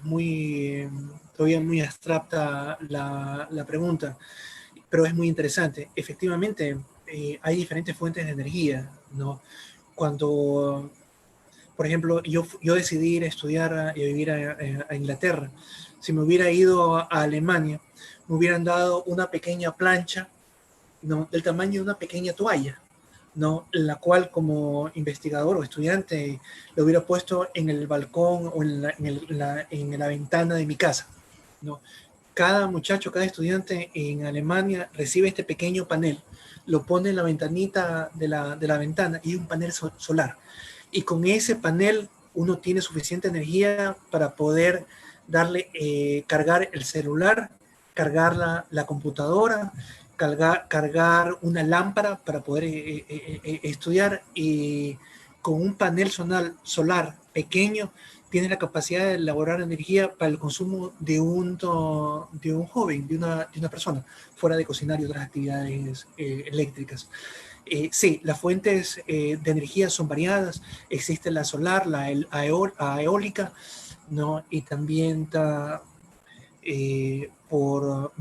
muy, todavía muy abstracta la pregunta, pero es muy interesante. Efectivamente, hay diferentes fuentes de energía, ¿no? Cuando, por ejemplo, yo decidí ir a estudiar y a vivir a Inglaterra, si me hubiera ido a Alemania, me hubieran dado una pequeña plancha, ¿no? Del tamaño de una pequeña toalla, ¿no? La cual como investigador o estudiante lo hubiera puesto en el balcón o en la ventana de mi casa, ¿no? Cada muchacho, cada estudiante en Alemania recibe este pequeño panel, lo pone en la ventanita de la ventana y es un panel solar. Y con ese panel uno tiene suficiente energía para poder cargar el celular, cargar la computadora, cargar una lámpara para poder estudiar, y con un panel solar pequeño tiene la capacidad de elaborar energía para el consumo de un joven, de una persona, fuera de cocinar y otras actividades eléctricas. Sí, las fuentes de energía son variadas. Existe la solar, la eólica, ¿no? Y también por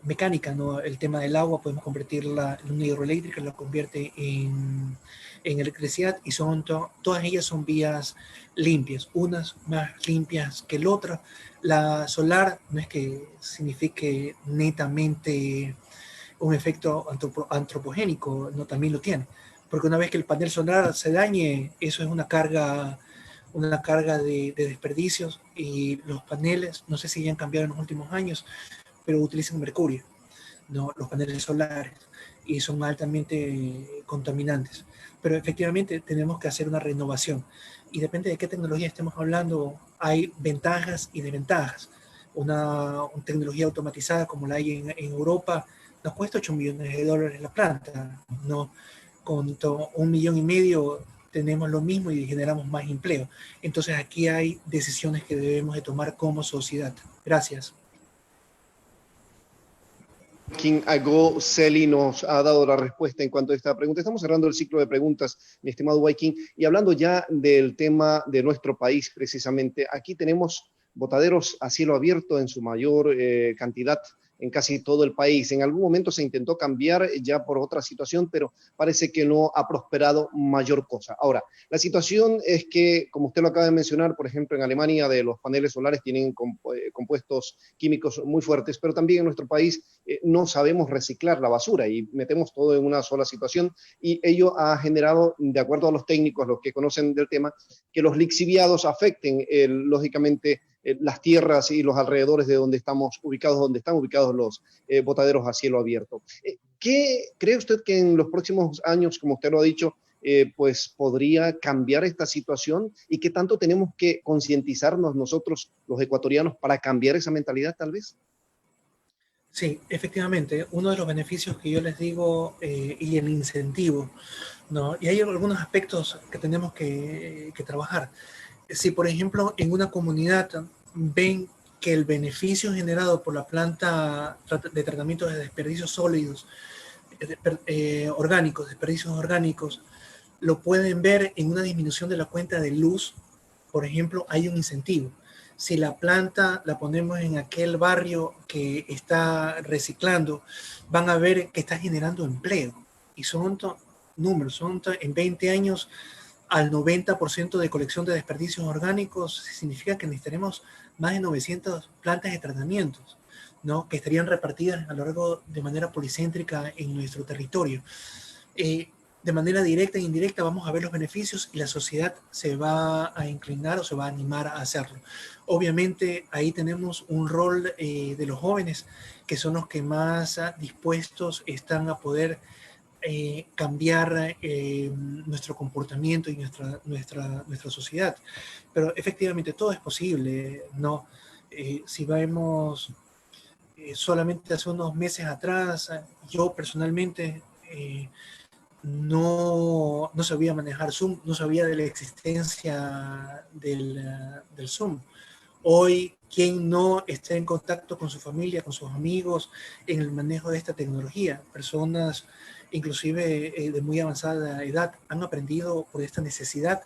mecánica, ¿no? El tema del agua, podemos convertirla en una hidroeléctrica, la convierte en electricidad, y todas ellas son vías limpias, unas más limpias que la otra. La solar no es que signifique netamente un efecto antropogénico, no, también lo tiene, porque una vez que el panel solar se dañe, eso es una carga de desperdicios, y los paneles, no sé si ya han cambiado en los últimos años, pero utilizan mercurio, ¿no? Los paneles solares, y son altamente contaminantes. Pero efectivamente tenemos que hacer una renovación, y depende de qué tecnología estemos hablando, hay ventajas y desventajas. Una tecnología automatizada como la hay en Europa nos cuesta $8 millones la planta, ¿no? Con 1,5 millones tenemos lo mismo y generamos más empleo. Entonces aquí hay decisiones que debemos de tomar como sociedad. Gracias. Joaquín Agó Celi nos ha dado la respuesta en cuanto a esta pregunta. Estamos cerrando el ciclo de preguntas, mi estimado Joaquín, y hablando ya del tema de nuestro país precisamente. Aquí tenemos botaderos a cielo abierto en su mayor cantidad en casi todo el país. En algún momento se intentó cambiar ya por otra situación, pero parece que no ha prosperado mayor cosa. Ahora, la situación es que, como usted lo acaba de mencionar, por ejemplo, en Alemania de los paneles solares tienen compuestos químicos muy fuertes, pero también en nuestro país no sabemos reciclar la basura y metemos todo en una sola situación, y ello ha generado, de acuerdo a los técnicos, los que conocen del tema, que los lixiviados afecten, lógicamente, las tierras y los alrededores de donde están ubicados los botaderos a cielo abierto. ¿Qué cree usted que en los próximos años, como usted lo ha dicho, pues podría cambiar esta situación y qué tanto tenemos que concientizarnos nosotros, los ecuatorianos, para cambiar esa mentalidad tal vez. Sí, efectivamente, uno de los beneficios que yo les digo y el incentivo, ¿no? Y hay algunos aspectos que tenemos que trabajar. Si, por ejemplo, en una comunidad ven que el beneficio generado por la planta de tratamiento de desperdicios sólidos, orgánicos, desperdicios orgánicos, lo pueden ver en una disminución de la cuenta de luz, por ejemplo, hay un incentivo. Si la planta la ponemos en aquel barrio que está reciclando, van a ver que está generando empleo. Y son números, en 20 años al 90% de colección de desperdicios orgánicos, significa que necesitaremos más de 900 plantas de tratamientos, ¿no? Que estarían repartidas a lo largo de manera policéntrica en nuestro territorio. De manera directa e indirecta vamos a ver los beneficios y la sociedad se va a inclinar o se va a animar a hacerlo. Obviamente ahí tenemos un rol de los jóvenes, que son los que más dispuestos están a poder cambiar nuestro comportamiento y nuestra sociedad. Pero efectivamente todo es posible, ¿no? Si vemos solamente hace unos meses atrás, yo personalmente no sabía manejar Zoom, no sabía de la existencia del Zoom. Hoy, quien no está en contacto con su familia, con sus amigos, en el manejo de esta tecnología, personas inclusive de muy avanzada edad, han aprendido por esta necesidad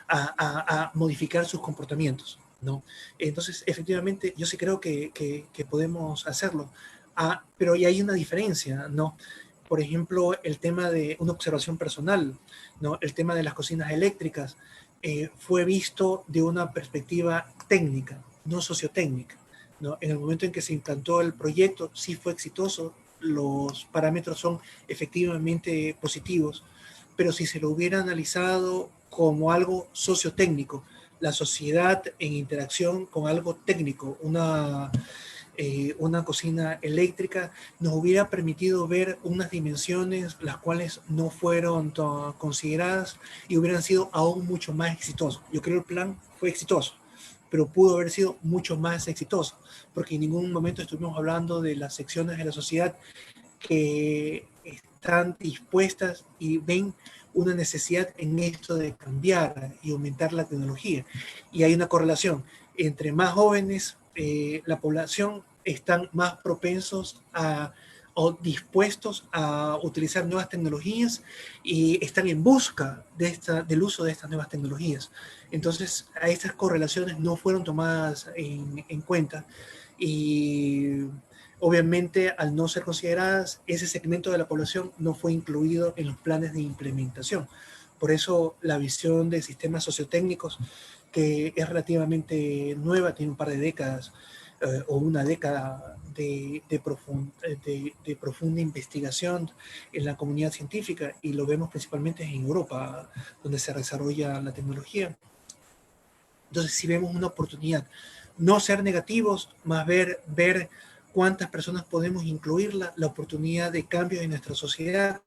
a modificar sus comportamientos, ¿no? Entonces, efectivamente, yo sí creo que podemos hacerlo, pero ya hay una diferencia, ¿no? Por ejemplo, el tema de una observación personal, ¿no? El tema de las cocinas eléctricas fue visto de una perspectiva técnica, no sociotécnica, ¿no? En el momento en que se implantó el proyecto, sí fue exitoso, los parámetros son efectivamente positivos, pero si se lo hubiera analizado como algo sociotécnico, la sociedad en interacción con algo técnico, una cocina eléctrica, nos hubiera permitido ver unas dimensiones las cuales no fueron consideradas y hubieran sido aún mucho más exitosos. Yo creo que el plan fue exitoso, pero pudo haber sido mucho más exitoso, porque en ningún momento estuvimos hablando de las secciones de la sociedad que están dispuestas y ven una necesidad en esto de cambiar y aumentar la tecnología. Y hay una correlación entre más jóvenes, la población están más propensos o dispuestos a utilizar nuevas tecnologías y están en busca del uso de estas nuevas tecnologías. Entonces, a estas correlaciones no fueron tomadas en cuenta y obviamente al no ser consideradas, ese segmento de la población no fue incluido en los planes de implementación. Por eso la visión de sistemas sociotécnicos, que es relativamente nueva, tiene un par de décadas o una década de profunda investigación en la comunidad científica, y lo vemos principalmente en Europa, donde se desarrolla la tecnología. Entonces, si vemos una oportunidad, no ser negativos, más ver cuántas personas podemos incluir la oportunidad de cambio en nuestra sociedad.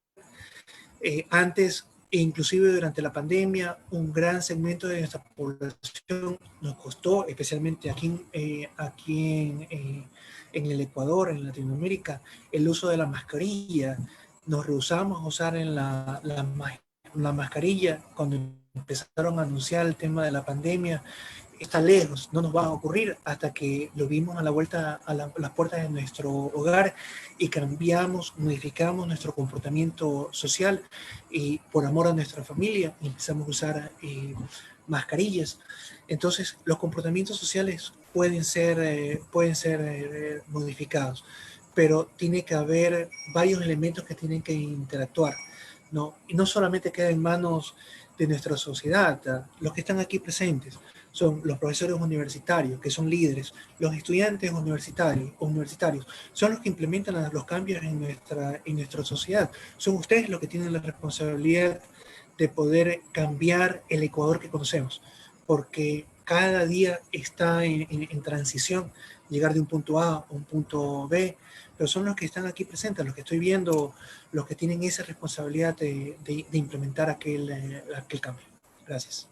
Antes, e inclusive durante la pandemia, un gran segmento de nuestra población nos costó, especialmente aquí en el Ecuador, en Latinoamérica, el uso de la mascarilla. Nos rehusamos a usar la mascarilla cuando empezaron a anunciar el tema de la pandemia. Está lejos, no nos va a ocurrir hasta que lo vimos a la vuelta a las puertas de nuestro hogar y cambiamos, modificamos nuestro comportamiento social y por amor a nuestra familia empezamos a usar mascarillas. Entonces, los comportamientos sociales pueden ser modificados, pero tiene que haber varios elementos que tienen que interactuar, ¿no? Y no solamente queda en manos de nuestra sociedad, los que están aquí presentes son los profesores universitarios, que son líderes, los estudiantes universitarios, son los que implementan los cambios en nuestra sociedad. Son ustedes los que tienen la responsabilidad de poder cambiar el Ecuador que conocemos, porque cada día está en transición, llegar de un punto A a un punto B, pero son los que están aquí presentes, los que estoy viendo, los que tienen esa responsabilidad de implementar aquel cambio. Gracias.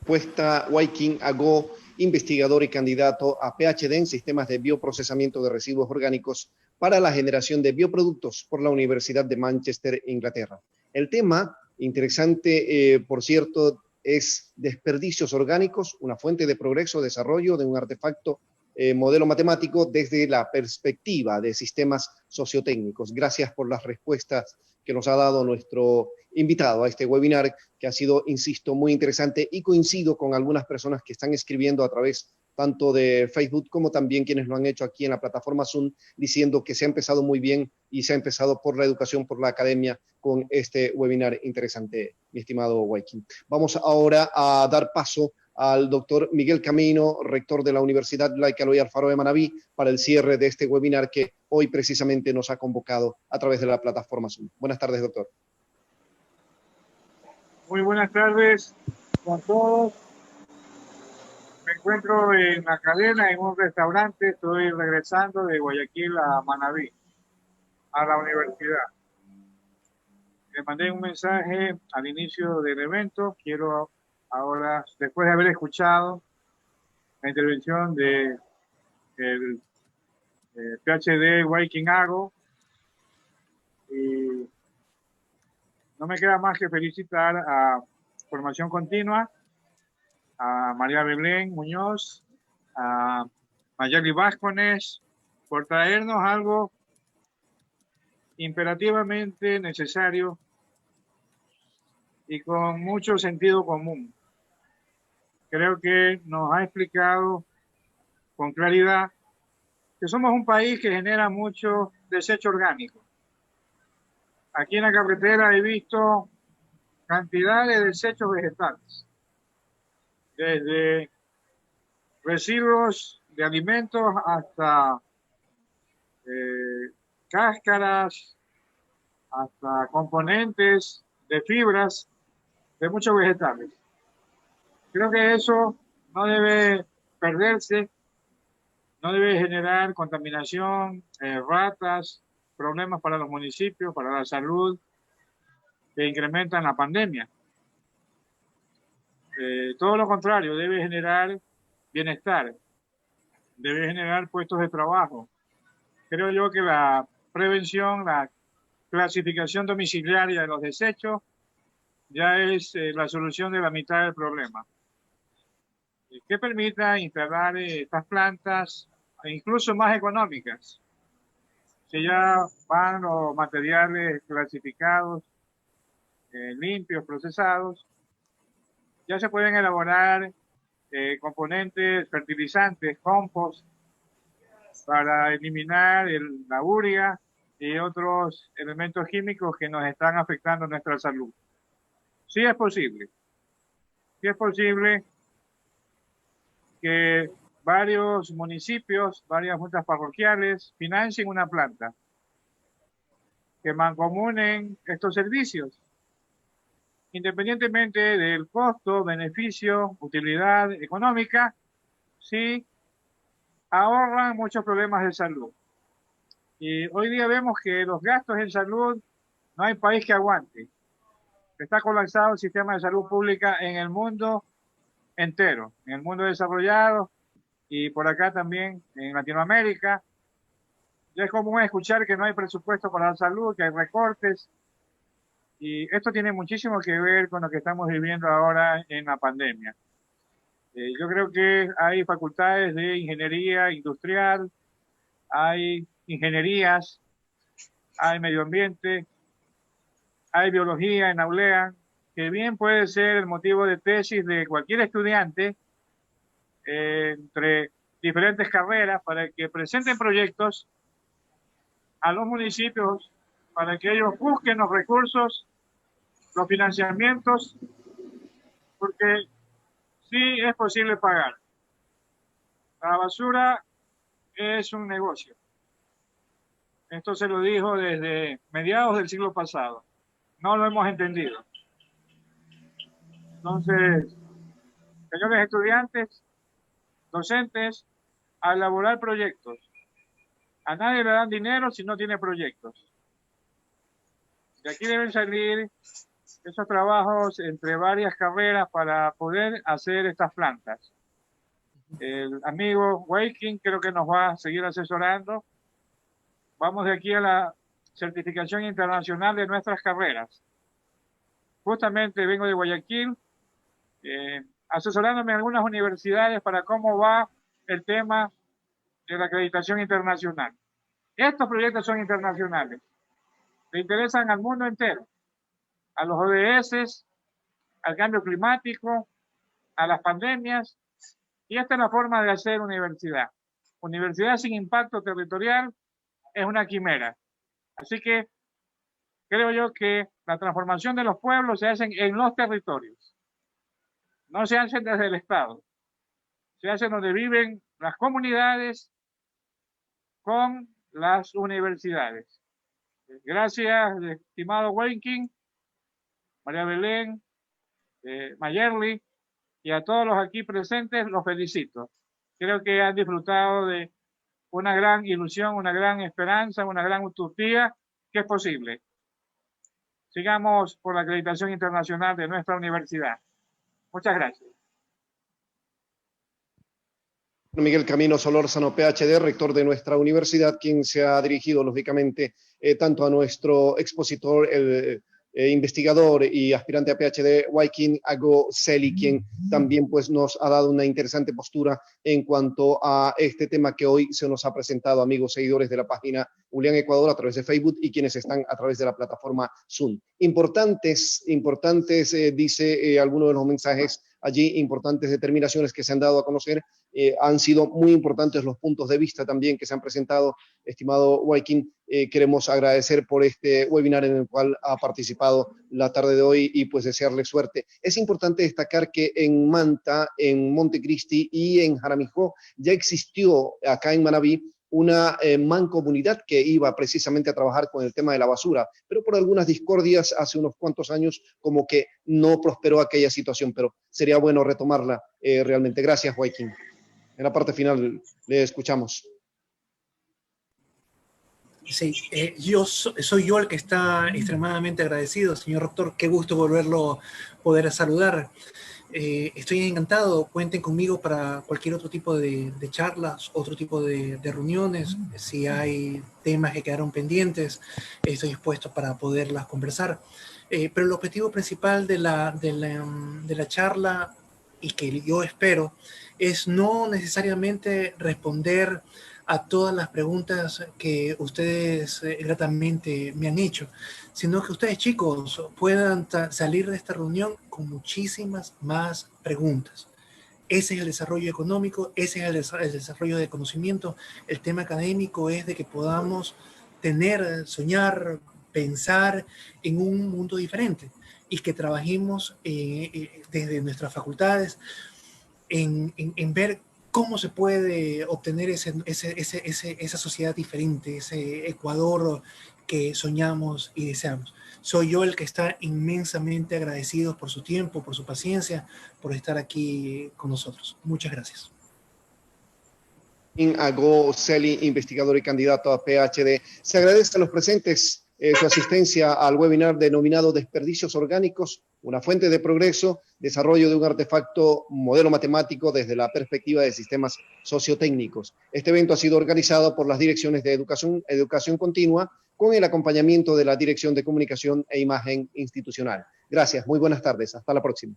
Puesta Waikin Ago, investigador y candidato a PhD en sistemas de bioprocesamiento de residuos orgánicos para la generación de bioproductos por la Universidad de Manchester, Inglaterra. El tema, interesante, por cierto, es desperdicios orgánicos, una fuente de progreso, desarrollo de un artefacto modelo matemático desde la perspectiva de sistemas sociotécnicos. Gracias por las respuestas que nos ha dado nuestro invitado a este webinar, que ha sido, insisto, muy interesante, y coincido con algunas personas que están escribiendo a través tanto de Facebook como también quienes lo han hecho aquí en la plataforma Zoom, diciendo que se ha empezado muy bien y se ha empezado por la educación, por la academia, con este webinar interesante, mi estimado Waikin. Vamos ahora a dar paso al doctor Miguel Camino, rector de la Universidad Laica Eloy Alfaro de Manabí, para el cierre de este webinar que hoy precisamente nos ha convocado a través de la plataforma Zoom. Buenas tardes, doctor. Muy buenas tardes a todos. Me encuentro en la cadena, en un restaurante. Estoy regresando de Guayaquil a Manabí, a la universidad. Le mandé un mensaje al inicio del evento. Quiero ahora, después de haber escuchado la intervención del PhD Waikin Ago, y no me queda más que felicitar a Formación Continua, a María Belén Muñoz, a Mayeli Vázquez, por traernos algo imperativamente necesario y con mucho sentido común. Creo que nos ha explicado con claridad que somos un país que genera mucho desecho orgánico. Aquí en la carretera he visto cantidad de desechos vegetales, desde residuos de alimentos hasta cáscaras, hasta componentes de fibras de muchos vegetales. Creo que eso no debe perderse, no debe generar contaminación, ratas, problemas para los municipios, para la salud, que incrementan la pandemia. Todo lo contrario, debe generar bienestar, debe generar puestos de trabajo. Creo yo que la prevención, la clasificación domiciliaria de los desechos ya es la solución de la mitad del problema. Que permita instalar estas plantas incluso más económicas. Si ya van los materiales clasificados, limpios, procesados, ya se pueden elaborar componentes fertilizantes, compost, para eliminar la urea y otros elementos químicos que nos están afectando nuestra salud. Sí es posible. Sí es posible que varios municipios, varias juntas parroquiales financien una planta, que mancomunen estos servicios, independientemente del costo, beneficio, utilidad económica, sí ahorran muchos problemas de salud. Y hoy día vemos que los gastos en salud no hay país que aguante. Está colapsado el sistema de salud pública en el mundo entero, en el mundo desarrollado y por acá también en Latinoamérica. Ya es común escuchar que no hay presupuesto para la salud, que hay recortes, y esto tiene muchísimo que ver con lo que estamos viviendo ahora en la pandemia. Yo creo que hay facultades de ingeniería industrial, hay ingenierías, hay medio ambiente, hay biología en Aulea, que bien puede ser el motivo de tesis de cualquier estudiante entre diferentes carreras para que presenten proyectos a los municipios para que ellos busquen los recursos, los financiamientos, porque sí es posible pagar. La basura es un negocio. Esto se lo dijo desde mediados del siglo pasado. No lo hemos entendido. Entonces, señores estudiantes, docentes, a elaborar proyectos. A nadie le dan dinero si no tiene proyectos. De aquí deben salir esos trabajos entre varias carreras para poder hacer estas plantas. El amigo Waking creo que nos va a seguir asesorando. Vamos de aquí a la certificación internacional de nuestras carreras. Justamente vengo de Guayaquil, asesorándome en algunas universidades para cómo va el tema de la acreditación internacional. Estos proyectos son internacionales. Le interesan al mundo entero, a los ODS, al cambio climático, a las pandemias, y esta es la forma de hacer universidad. Universidad sin impacto territorial es una quimera. Así que creo yo que la transformación de los pueblos se hace en los territorios. No se hace desde el Estado. Se hace donde viven las comunidades con las universidades. Gracias, estimado Waking, María Belén, Mayerly, y a todos los aquí presentes los felicito. Creo que han disfrutado de una gran ilusión, una gran esperanza, una gran utopía que es posible. Sigamos por la acreditación internacional de nuestra universidad. Muchas gracias. Miguel Camino Solórzano, PhD, rector de nuestra universidad, quien se ha dirigido, lógicamente, tanto a nuestro expositor, el investigador y aspirante a PhD, Waking Ago Celi, quien también pues, nos ha dado una interesante postura en cuanto a este tema que hoy se nos ha presentado, amigos seguidores de la página Julián Ecuador a través de Facebook y quienes están a través de la plataforma Zoom. Importantes, dice alguno de los mensajes allí, importantes determinaciones que se han dado a conocer. Han sido muy importantes los puntos de vista también que se han presentado, estimado Waking. Queremos agradecer por este webinar en el cual ha participado la tarde de hoy y pues desearle suerte. Es importante destacar que en Manta, en Montecristi y en Jaramillo ya existió acá en Manabí una mancomunidad que iba precisamente a trabajar con el tema de la basura, pero por algunas discordias hace unos cuantos años como que no prosperó aquella situación, pero sería bueno retomarla realmente. Gracias, Waking. En la parte final le escuchamos. Sí, soy yo el que está extremadamente agradecido, señor rector. Qué gusto poder saludar. Estoy encantado. Cuenten conmigo para cualquier otro tipo de charlas, otro tipo de reuniones. Si hay temas que quedaron pendientes, estoy dispuesto para poderlas conversar. Pero el objetivo principal de la charla, y que yo espero, es no necesariamente responder a todas las preguntas que ustedes gratamente me han hecho, sino que ustedes, chicos, puedan salir de esta reunión con muchísimas más preguntas. Ese es el desarrollo económico, ese es el desarrollo de conocimiento. El tema académico es de que podamos tener, soñar, pensar en un mundo diferente y que trabajemos desde nuestras facultades en ver cómo se puede obtener esa sociedad diferente, ese Ecuador que soñamos y deseamos. Soy yo el que está inmensamente agradecido por su tiempo, por su paciencia, por estar aquí con nosotros. Muchas gracias. Ago Celi, investigador y candidato a PhD. Se agradece a los presentes su asistencia al webinar denominado Desperdicios Orgánicos, una fuente de progreso, desarrollo de un artefacto modelo matemático desde la perspectiva de sistemas sociotécnicos. Este evento ha sido organizado por las direcciones de Educación Continua con el acompañamiento de la Dirección de Comunicación e Imagen Institucional. Gracias, muy buenas tardes, hasta la próxima.